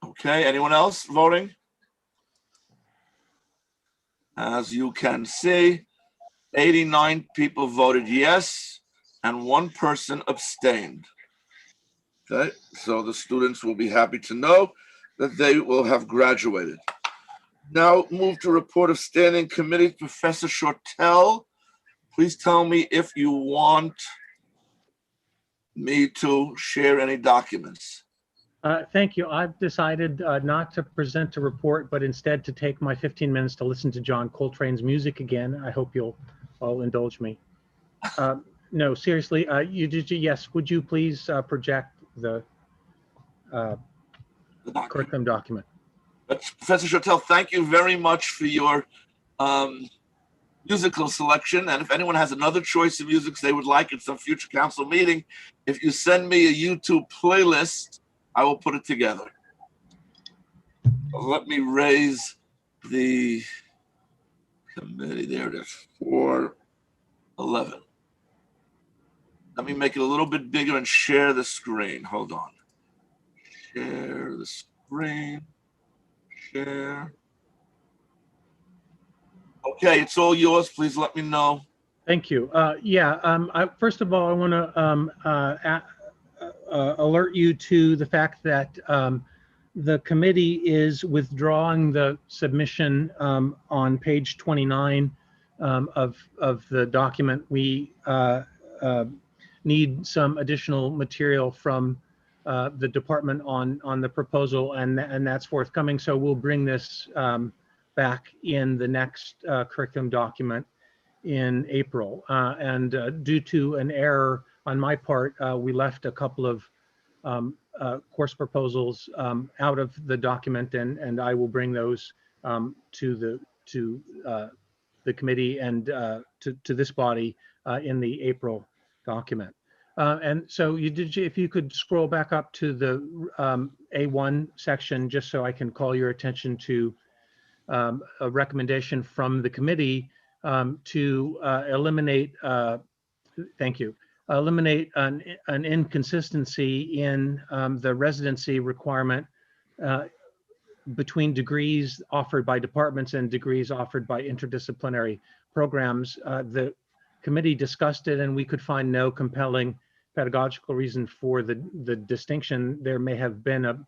Okay, anyone else voting? As you can see, 89 people voted yes, and 1 person abstained. Okay, so the students will be happy to know that they will have graduated. Now move to report of standing committee. Professor Shortell, please tell me if you want me to share any documents. Thank you. I've decided not to present a report, but instead to take my 15 minutes to listen to John Coltrane's music again. I hope you'll all indulge me. No, seriously, yes, would you please project the curriculum document? Professor Shortell, thank you very much for your musical selection. And if anyone has another choice of music they would like at some future council meeting, if you send me a YouTube playlist, I will put it together. Let me raise the committee. There it is, 411. Let me make it a little bit bigger and share the screen. Hold on. Share the screen. Share. Okay, it's all yours. Please let me know. Thank you. First of all, I want to alert you to the fact that the committee is withdrawing the submission on page 29 of the document. We need some additional material from the department on the proposal, and that's forthcoming. So we'll bring this back in the next curriculum document in April. Due to an error on my part, we left a couple of course proposals out of the document, and I will bring those to the committee and to this body in the April document. And so if you could scroll back up to the A1 section, just so I can call your attention to a recommendation from the committee to eliminate, thank you, eliminate an inconsistency in the residency requirement between degrees offered by departments and degrees offered by interdisciplinary programs. The committee discussed it, and we could find no compelling pedagogical reason for the distinction. There may have been a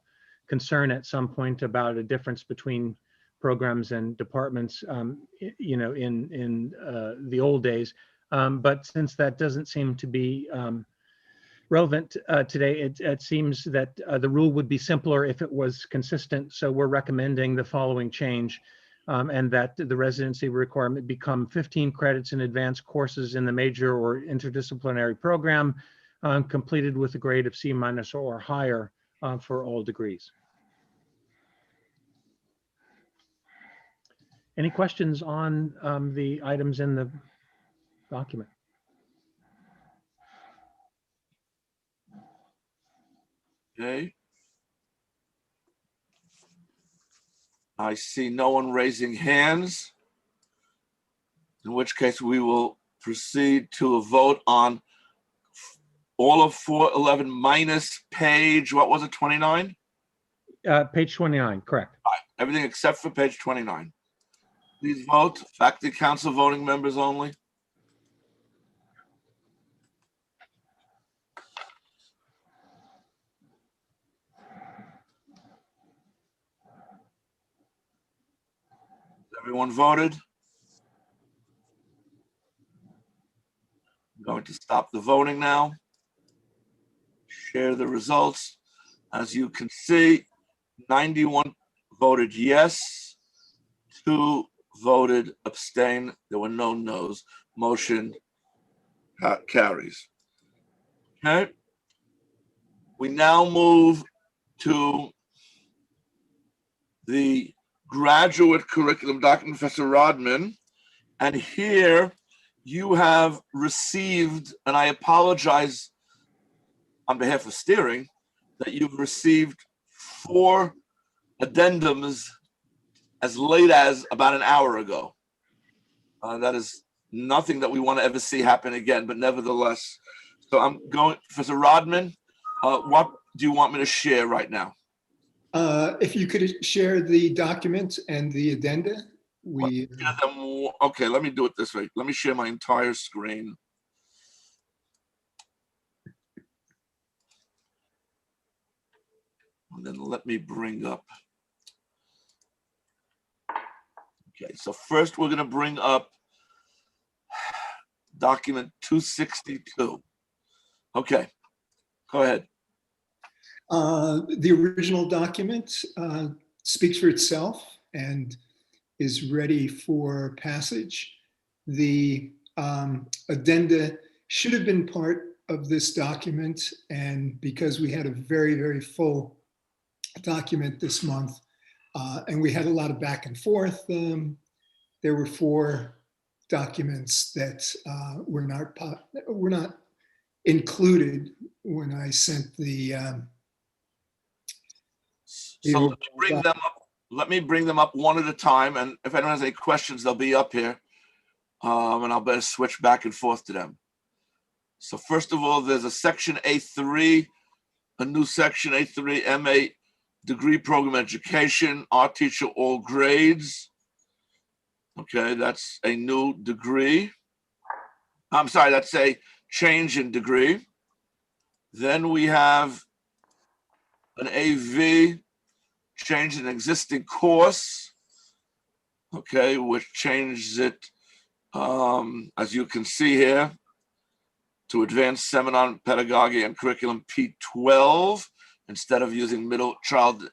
concern at some point about a difference between programs and departments, in the old days. But since that doesn't seem to be relevant today, it seems that the rule would be simpler if it was consistent. So we're recommending the following change, and that the residency requirement become 15 credits in advanced courses in the major or interdisciplinary program, completed with a grade of C- or higher for all degrees. Any questions on the items in the document? Okay. I see no one raising hands, in which case we will proceed to a vote on all of 411 minus page, what was it, 29? Page 29, correct. Everything except for page 29. Please vote. Faculty council voting members only. Everyone voted. I'm going to stop the voting now. Share the results. As you can see, 91 voted yes, 2 voted abstain. There were no no's. Motion carries. Okay. We now move to the graduate curriculum document, Professor Rodman. And here you have received, and I apologize on behalf of steering, that you've received 4 addendums as late as about an hour ago. That is nothing that we want to ever see happen again, but nevertheless. So I'm going, Professor Rodman, what do you want me to share right now? If you could share the document and the addenda. Okay, let me do it this way. Let me share my entire screen. And then let me bring up. Okay, so first we're going to bring up document 262. Okay, go ahead. The original document speaks for itself and is ready for passage. The addenda should have been part of this document, and because we had a very, very full document this month, and we had a lot of back and forth, there were 4 documents that were not included when I sent the. So let me bring them up one at a time, and if anyone has any questions, they'll be up here, and I'll better switch back and forth to them. So first of all, there's a section A3, a new section A3, MA degree program education, art teacher, all grades. Okay, that's a new degree. I'm sorry, that's a change in degree. Then we have an AV, change in existing course. Okay, which changes it, as you can see here, to advanced seminar pedagogy and curriculum P12 instead of using middle child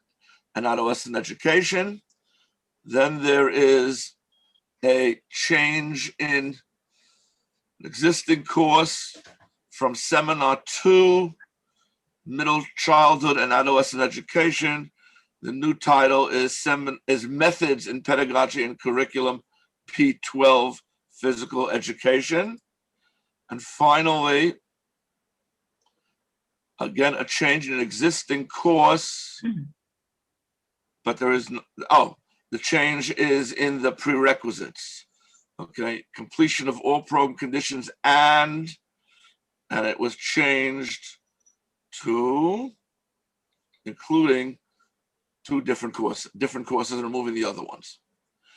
and adolescent education. Then there is a change in existing course from seminar 2, middle childhood and adolescent education. The new title is Methods in Pedagogy and Curriculum P12 Physical Education. And finally, again, a change in an existing course, but there is the change is in the prerequisites. Okay, completion of all program conditions and it was changed to including 2 different courses and removing the other ones.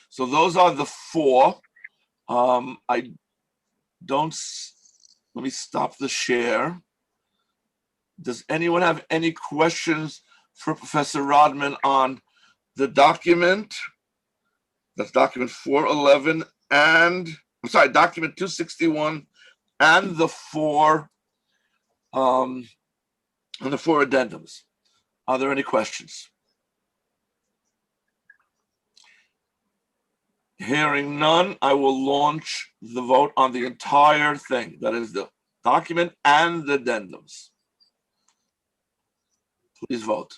So those are the 4. Let me stop the share. Does anyone have any questions for Professor Rodman on the document? That's document 411 and, I'm sorry, document 261 and the four addendums. Are there any questions? Hearing none, I will launch the vote on the entire thing. That is the document and the addendums. Please vote.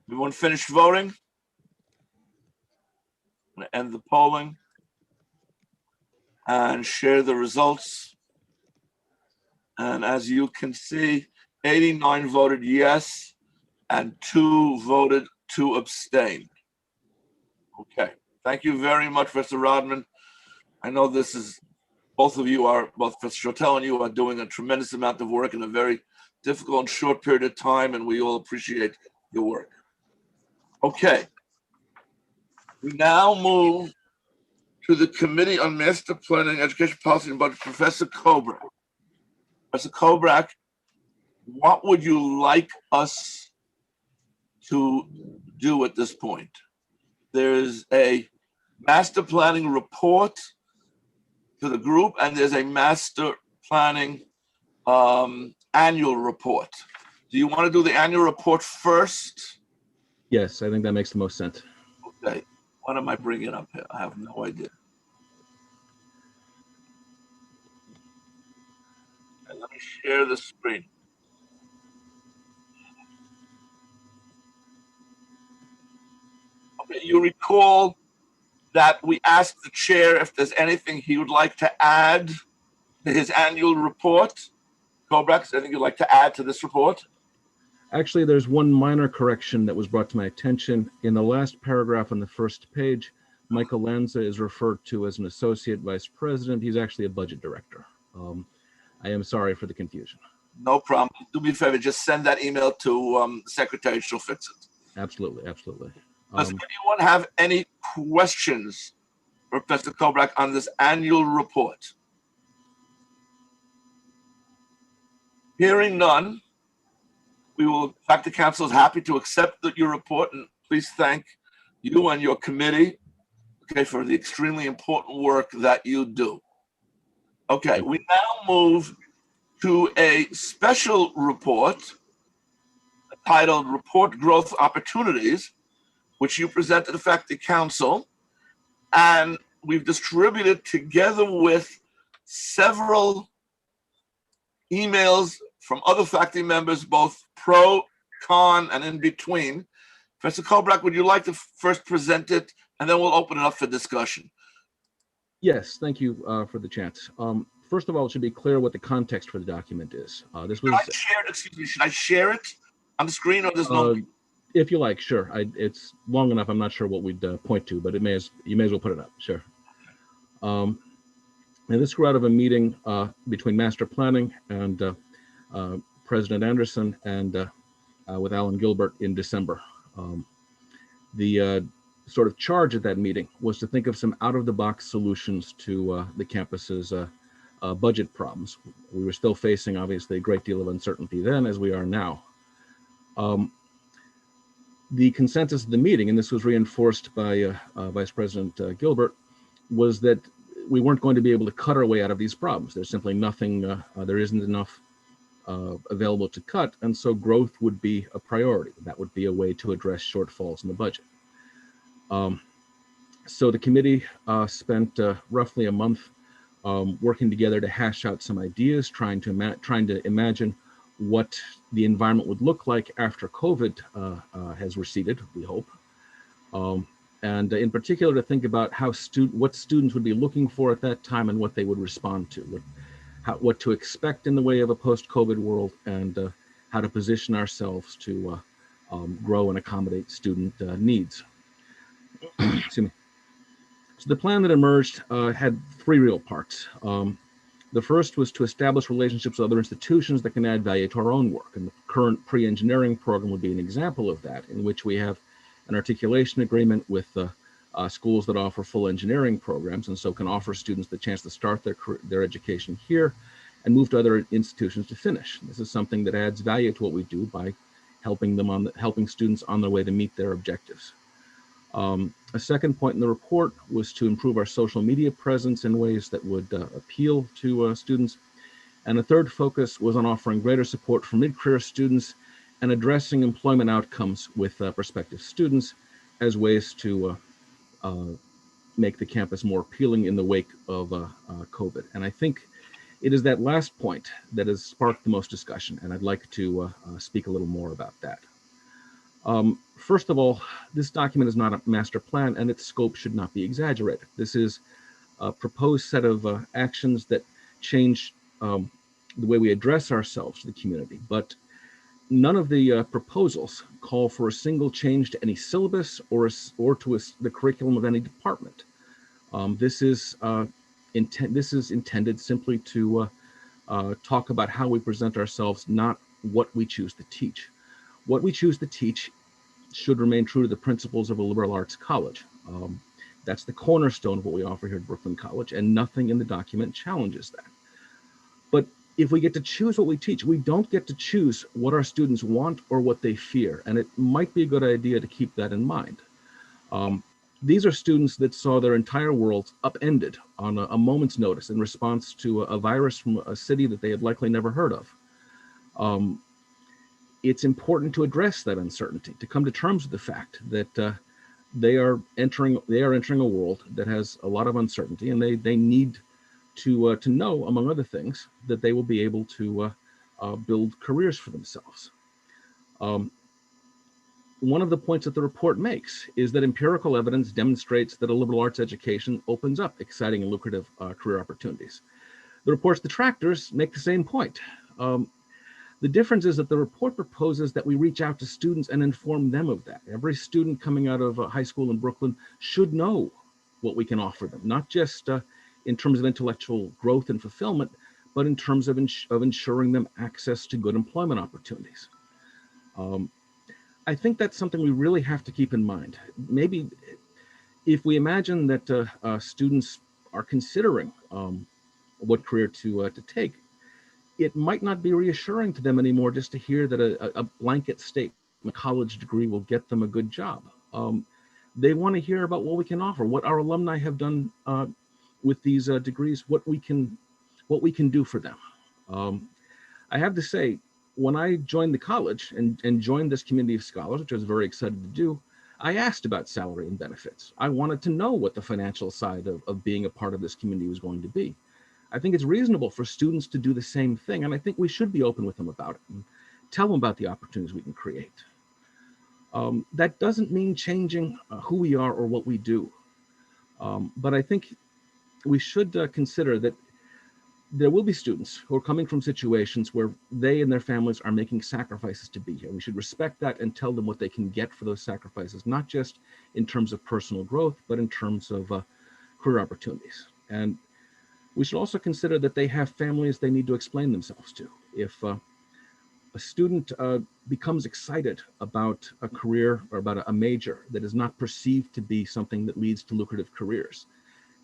Everyone finished voting? I'm going to end the polling and share the results. And as you can see, 89 voted yes and 2 voted to abstain. Okay, thank you very much, Mr. Rodman. I know this is, both of you are, both Mr. Chotel and you are doing a tremendous amount of work in a very difficult and short period of time, and we all appreciate your work. Okay, we now move to the Committee on Master Planning, Education Policy and Budget. Professor Kobrak. Professor Kobrak, what would you like us to do at this point? There's a master planning report to the group, and there's a master planning annual report. Do you want to do the annual report first? Yes, I think that makes the most sense. Okay, what am I bringing up here? I have no idea. Okay, let me share the screen. Okay, you recall that we asked the chair if there's anything he would like to add to his annual report. Kobrak, anything you'd like to add to this report? Actually, there's one minor correction that was brought to my attention. In the last paragraph on the first page, Michael Lanza is referred to as an associate vice president. He's actually a budget director. I am sorry for the confusion. No problem. Do me a favor, just send that email to the secretary. She'll fix it. Absolutely, absolutely. Does anyone have any questions for Professor Kobrak on this annual report? Hearing none, we will, in fact, the council is happy to accept your report, and please thank you and your committee, okay, for the extremely important work that you do. Okay, we now move to a special report titled Report Growth Opportunities, which you present to the faculty council, and we've distributed together with several emails from other faculty members, both pro, con, and in between. Professor Kobrak, would you like to first present it, and then we'll open it up for discussion? Yes, thank you for the chance. First of all, it should be clear what the context for the document is. This was. Should I share it on the screen, or there's no? If you like, sure. It's long enough. I'm not sure what we'd point to, but you may as well put it up. Sure. And this grew out of a meeting between Master Planning and President Anderson and with Alan Gilbert in December. The sort of charge at that meeting was to think of some out-of-the-box solutions to the campus's budget problems. We were still facing, obviously, a great deal of uncertainty then, as we are now. The consensus of the meeting, and this was reinforced by Vice President Gilbert, was that we weren't going to be able to cut our way out of these problems. There's simply nothing, there isn't enough available to cut, and so growth would be a priority. That would be a way to address shortfalls in the budget. So the committee spent roughly a month working together to hash out some ideas, trying to imagine what the environment would look like after COVID has receded, we hope. And in particular, to think about how what students would be looking for at that time and what they would respond to, what to expect in the way of a post-COVID world, and how to position ourselves to grow and accommodate student needs. Excuse me. So the plan that emerged had 3 real parts. The first was to establish relationships with other institutions that can add value to our own work. And the current pre-engineering program would be an example of that, in which we have an articulation agreement with schools that offer full engineering programs, and so can offer students the chance to start their education here and move to other institutions to finish. This is something that adds value to what we do by helping students on their way to meet their objectives. A second point in the report was to improve our social media presence in ways that would appeal to students. And a third focus was on offering greater support for mid-career students and addressing employment outcomes with prospective students as ways to make the campus more appealing in the wake of COVID. And I think it is that last point that has sparked the most discussion, and I'd like to speak a little more about that. First of all, this document is not a master plan, and its scope should not be exaggerated. This is a proposed set of actions that change the way we address ourselves to the community, but none of the proposals call for a single change to any syllabus or to the curriculum of any department. This is intended simply to talk about how we present ourselves, not what we choose to teach. What we choose to teach should remain true to the principles of a liberal arts college. That's the cornerstone of what we offer here at Brooklyn College, and nothing in the document challenges that. But if we get to choose what we teach, we don't get to choose what our students want or what they fear, and it might be a good idea to keep that in mind. These are students that saw their entire world upended on a moment's notice in response to a virus from a city that they had likely never heard of. It's important to address that uncertainty, to come to terms with the fact that they are entering a world that has a lot of uncertainty, and they need to know, among other things, that they will be able to build careers for themselves. One of the points that the report makes is that empirical evidence demonstrates that a liberal arts education opens up exciting and lucrative career opportunities. The report's detractors make the same point. The difference is that the report proposes that we reach out to students and inform them of that. Every student coming out of high school in Brooklyn should know what we can offer them, not just in terms of intellectual growth and fulfillment, but in terms of ensuring them access to good employment opportunities. I think that's something we really have to keep in mind. Maybe if we imagine that students are considering what career to take, it might not be reassuring to them anymore just to hear that a blanket statement, a college degree will get them a good job. They want to hear about what we can offer, what our alumni have done with these degrees, what we can do for them. I have to say, when I joined the college and joined this community of scholars, which I was very excited to do, I asked about salary and benefits. I wanted to know what the financial side of being a part of this community was going to be. I think it's reasonable for students to do the same thing, and I think we should be open with them about it and tell them about the opportunities we can create. That doesn't mean changing who we are or what we do, but I think we should consider that there will be students who are coming from situations where they and their families are making sacrifices to be here. We should respect that and tell them what they can get for those sacrifices, not just in terms of personal growth, but in terms of career opportunities. And we should also consider that they have families they need to explain themselves to. If a student becomes excited about a career or about a major that is not perceived to be something that leads to lucrative careers,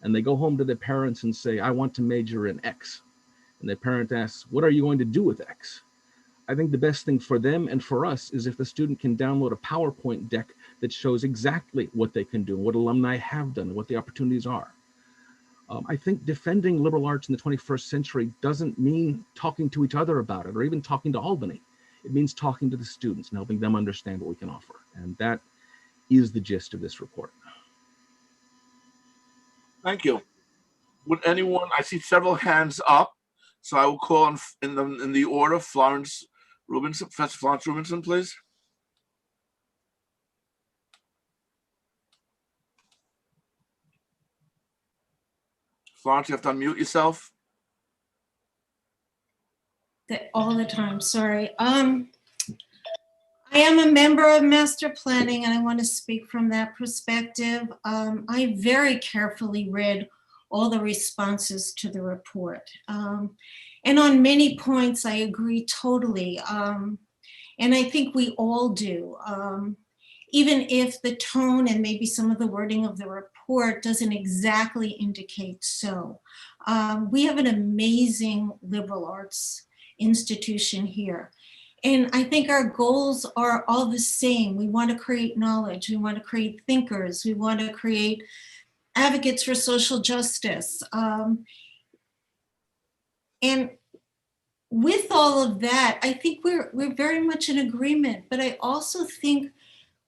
and they go home to their parents and say, I want to major in X, and their parent asks, what are you going to do with X? I think the best thing for them and for us is if the student can download a PowerPoint deck that shows exactly what they can do, what alumni have done, what the opportunities are. I think defending liberal arts in the 21st century doesn't mean talking to each other about it or even talking to Albany. It means talking to the students and helping them understand what we can offer. And that is the gist of this report. Thank you. Would anyone, I see several hands up, so I will call in the order. Florence Rubinson, Professor Florence Rubinson, please. Florence, you have to unmute yourself. All the time, sorry. I am a member of master planning and I want to speak from that perspective. I very carefully read all the responses to the report. And on many points, I agree totally. And I think we all do. even if the tone and maybe some of the wording of the report doesn't exactly indicate so. We have an amazing liberal arts institution here. And I think our goals are all the same. We want to create knowledge. We want to create thinkers. We want to create advocates for social justice. And with all of that, I think we're very much in agreement, but I also think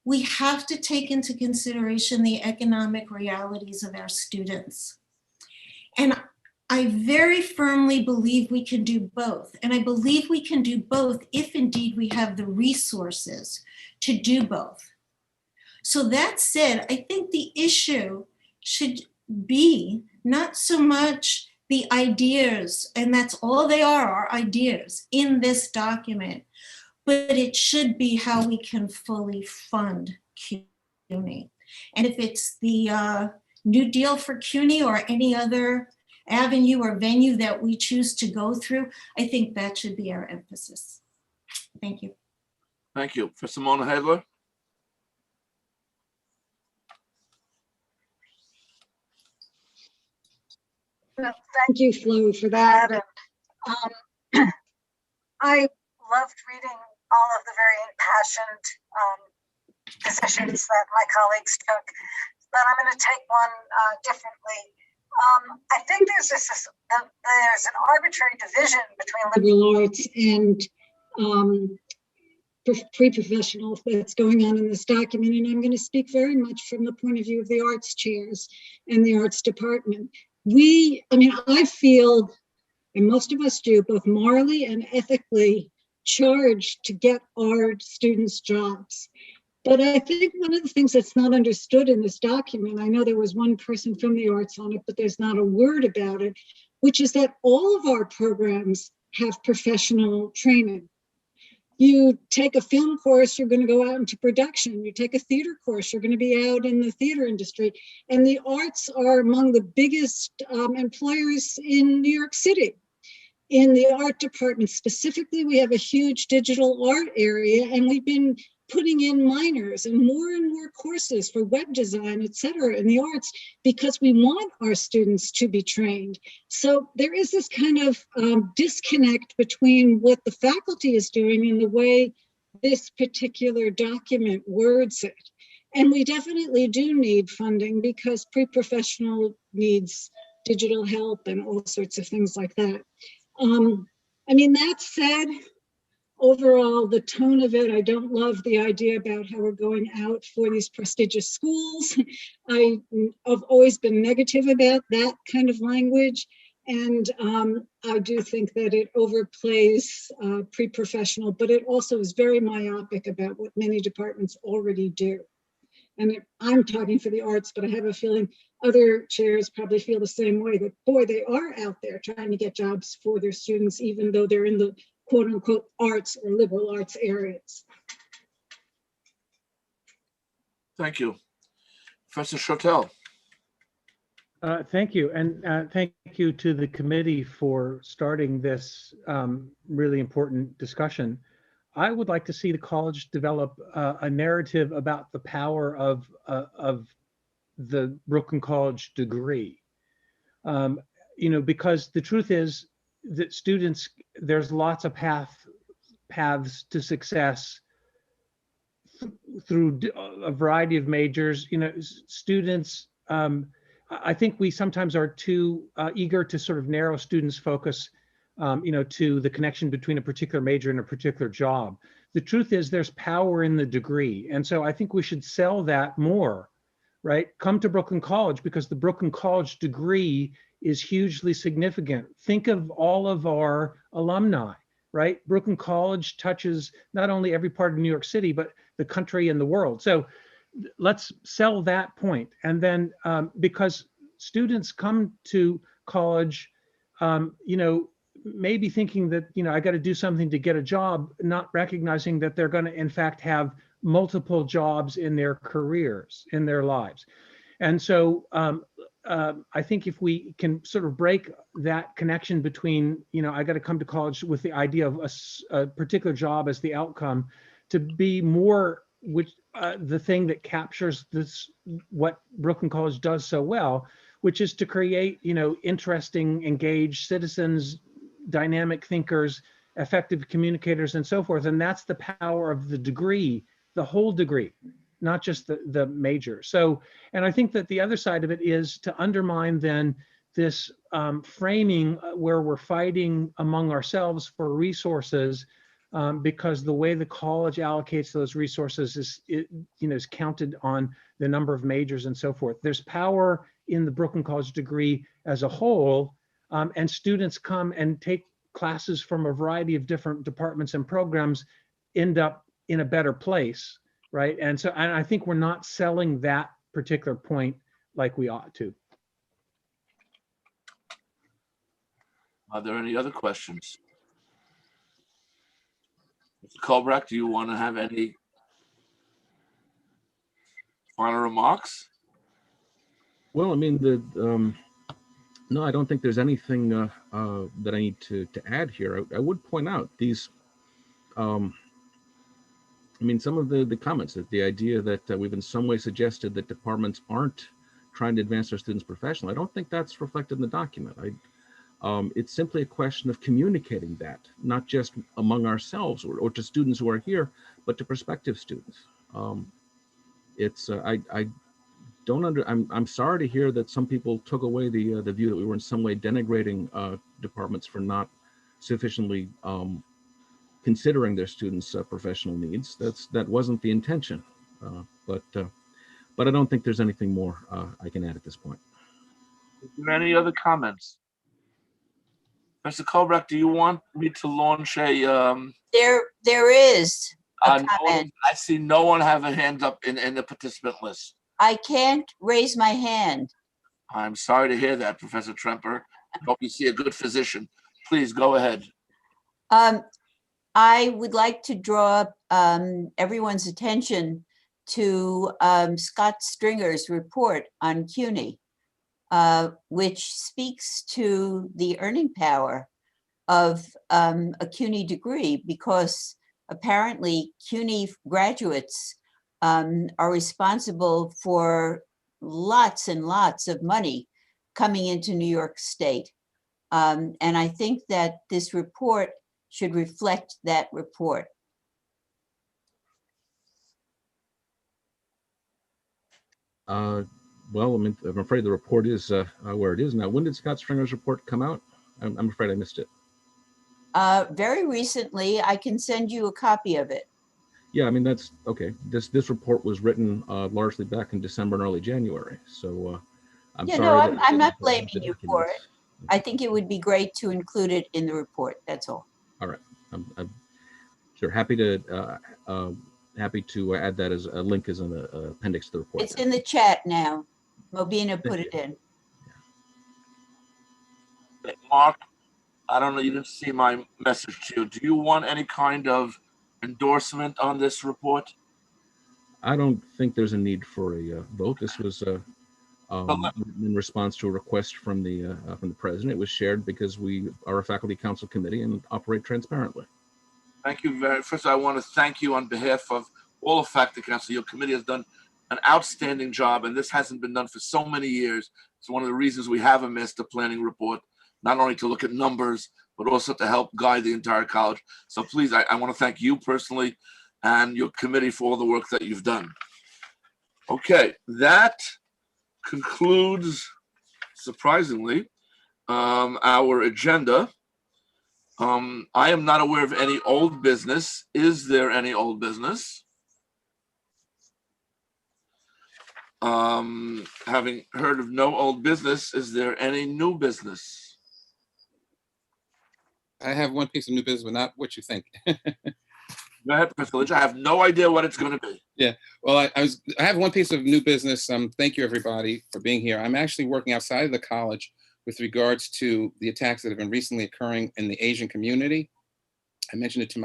we have to take into consideration the economic realities of our students. And I very firmly believe we can do both. And I believe we can do both if indeed we have the resources to do both. So that said, I think the issue should be not so much the ideas, and that's all they are ideas in this document, but it should be how we can fully fund CUNY. And if it's the New Deal for CUNY or any other avenue or venue that we choose to go through, I think that should be our emphasis. Thank you. Thank you. For Simona Hadler. Well, thank you, Flo, for that. And I loved reading all of the very impassioned positions that my colleagues took, but I'm going to take one differently. I think there's an arbitrary division between liberal arts and pre-professional that's going on in this document, and I'm going to speak very much from the point of view of the arts chairs and the arts department. I feel, and most of us do, both morally and ethically charged to get our students jobs. But I think one of the things that's not understood in this document, I know there was one person from the arts on it, but there's not a word about it, which is that all of our programs have professional training. You take a film course, you're going to go out into production. You take a theater course, you're going to be out in the theater industry. And the arts are among the biggest employers in New York City. In the art department specifically, we have a huge digital art area, and we've been putting in minors and more courses for web design, et cetera, in the arts, because we want our students to be trained. So there is this kind of disconnect between what the faculty is doing and the way this particular document words it. And we definitely do need funding because pre-professional needs digital help and all sorts of things like that. That said, overall, the tone of it, I don't love the idea about how we're going out for these prestigious schools. I've always been negative about that kind of language. And I do think that it overplays pre-professional, but it also is very myopic about what many departments already do. And I'm talking for the arts, but I have a feeling other chairs probably feel the same way, that boy, they are out there trying to get jobs for their students, even though they're in the quote unquote arts or liberal arts areas. Thank you. Professor Chotel. Thank you. And thank you to the committee for starting this really important discussion. I would like to see the college develop a narrative about the power of the Brooklyn College degree. Because the truth is that students, there's lots of paths to success through a variety of majors. Students, I think we sometimes are too eager to sort of narrow students' focus to the connection between a particular major and a particular job. The truth is there's power in the degree. And so I think we should sell that more, right? Come to Brooklyn College because the Brooklyn College degree is hugely significant. Think of all of our alumni, right? Brooklyn College touches not only every part of New York City, but the country and the world. So let's sell that point. And then because students come to college, maybe thinking that, I got to do something to get a job, not recognizing that they're going to, in fact, have multiple jobs in their careers, in their lives. And so I think if we can sort of break that connection between, I got to come to college with the idea of a particular job as the outcome, to be more which the thing that captures this, what Brooklyn College does so well, which is to create, interesting, engaged citizens, dynamic thinkers, effective communicators, and so forth. And that's the power of the degree, the whole degree, not just the major. So, and I think that the other side of it is to undermine then this framing where we're fighting among ourselves for resources, because the way the college allocates those resources is counted on the number of majors and so forth. There's power in the Brooklyn College degree as a whole, and students come and take classes from a variety of different departments and programs, end up in a better place, right? And so, and I think we're not selling that particular point like we ought to. Are there any other questions? Mr. Colbrack, do you want to have any final remarks? Well, I mean, no, I don't think there's anything that I need to add here. I would point out these, I mean, some of the comments, that the idea that we've in some way suggested that departments aren't trying to advance their students professionally. I don't think that's reflected in the document. It's simply a question of communicating that, not just among ourselves or to students who are here, but to prospective students. I'm sorry to hear that some people took away the view that we were in some way denigrating departments for not sufficiently considering their students' professional needs. That wasn't the intention, but I don't think there's anything more I can add at this point. Is there any other comments? Mr. Colbrack, do you want me to launch a? There is a comment. I see no one have a hand up in the participant list. I can't raise my hand. I'm sorry to hear that, Professor Tremper. I hope you see a good physician. Please go ahead. I would like to draw everyone's attention to Scott Stringer's report on Cuny, which speaks to the earning power of a Cuny degree, because apparently Cuny graduates are responsible for lots and lots of money coming into New York State. And I think that this report should reflect that report. Well, I mean, I'm afraid the report is where it is now. When did Scott Stringer's report come out? I'm afraid I missed it. Very recently. I can send you a copy of it. Yeah, I mean, that's okay. This report was written largely back in December and early January. So I'm sorry. No, I'm not blaming you for it. I think it would be great to include it in the report. That's all. All right. I'm sure happy to add that as a link as an appendix to the report. It's in the chat now. Mobina put it in. Mark, I don't know, you didn't see my message to you. Do you want any kind of endorsement on this report? I don't think there's a need for a vote. This was in response to a request from the president. It was shared because we are a faculty council committee and operate transparently. Thank you very much. First, I want to thank you on behalf of all of faculty council. Your committee has done an outstanding job, and this hasn't been done for so many years. It's one of the reasons we have a master planning report, not only to look at numbers, but also to help guide the entire college. So please, I want to thank you personally and your committee for all the work that you've done. Okay, that concludes, surprisingly, our agenda. I am not aware of any old business. Is there any old business? Having heard of no old business, is there any new business? I have one piece of new business, but not what you think. Go ahead, Professor Lynch. I have no idea what it's going to be. Yeah, well, I have one piece of new business. Thank you, everybody, for being here. I'm actually working outside of the college with regards to the attacks that have been recently occurring in the Asian community. I mentioned it to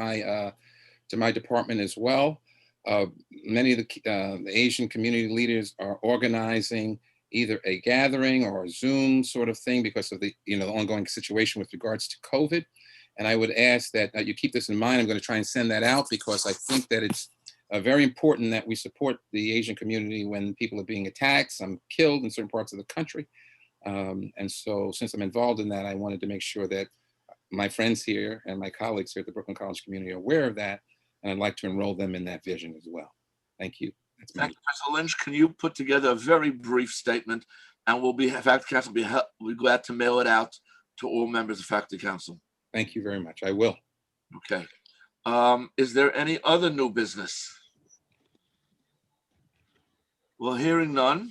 my department as well. Many of the Asian community leaders are organizing either a gathering or a Zoom sort of thing because of the ongoing situation with regards to COVID. And I would ask that you keep this in mind. I'm going to try and send that out because I think that it's very important that we support the Asian community when people are being attacked, some killed in certain parts of the country. And so since I'm involved in that, I wanted to make sure that my friends here and my colleagues here at the Brooklyn College community are aware of that. And I'd like to enroll them in that vision as well. Thank you. That's my Thank you, Mr. Lynch. Can you put together a very brief statement, and Faculty Council will be glad to mail it out to all members of Faculty Council. Thank you very much. I will. Okay. Is there any other new business? Well, hearing none,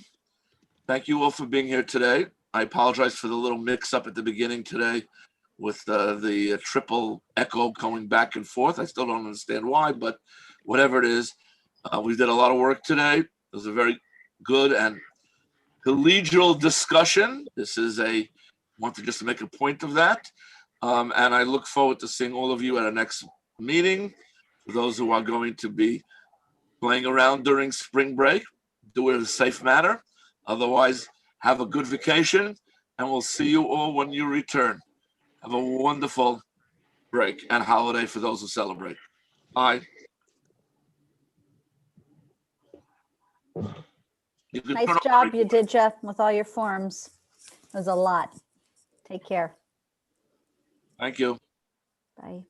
thank you all for being here today. I apologize for the little mix-up at the beginning today with the triple echo going back and forth. I still don't understand why, but whatever it is, we did a lot of work today. It was a very good and collegial discussion. This is wanted just to make a point of that. And I look forward to seeing all of you at our next meeting. For those who are going to be playing around during spring break, do it in a safe manner. Otherwise, have a good vacation, and we'll see you all when you return. Have a wonderful break and holiday for those who celebrate. Bye. Nice job you did, Jeff, with all your forms. It was a lot. Take care. Thank you. Bye.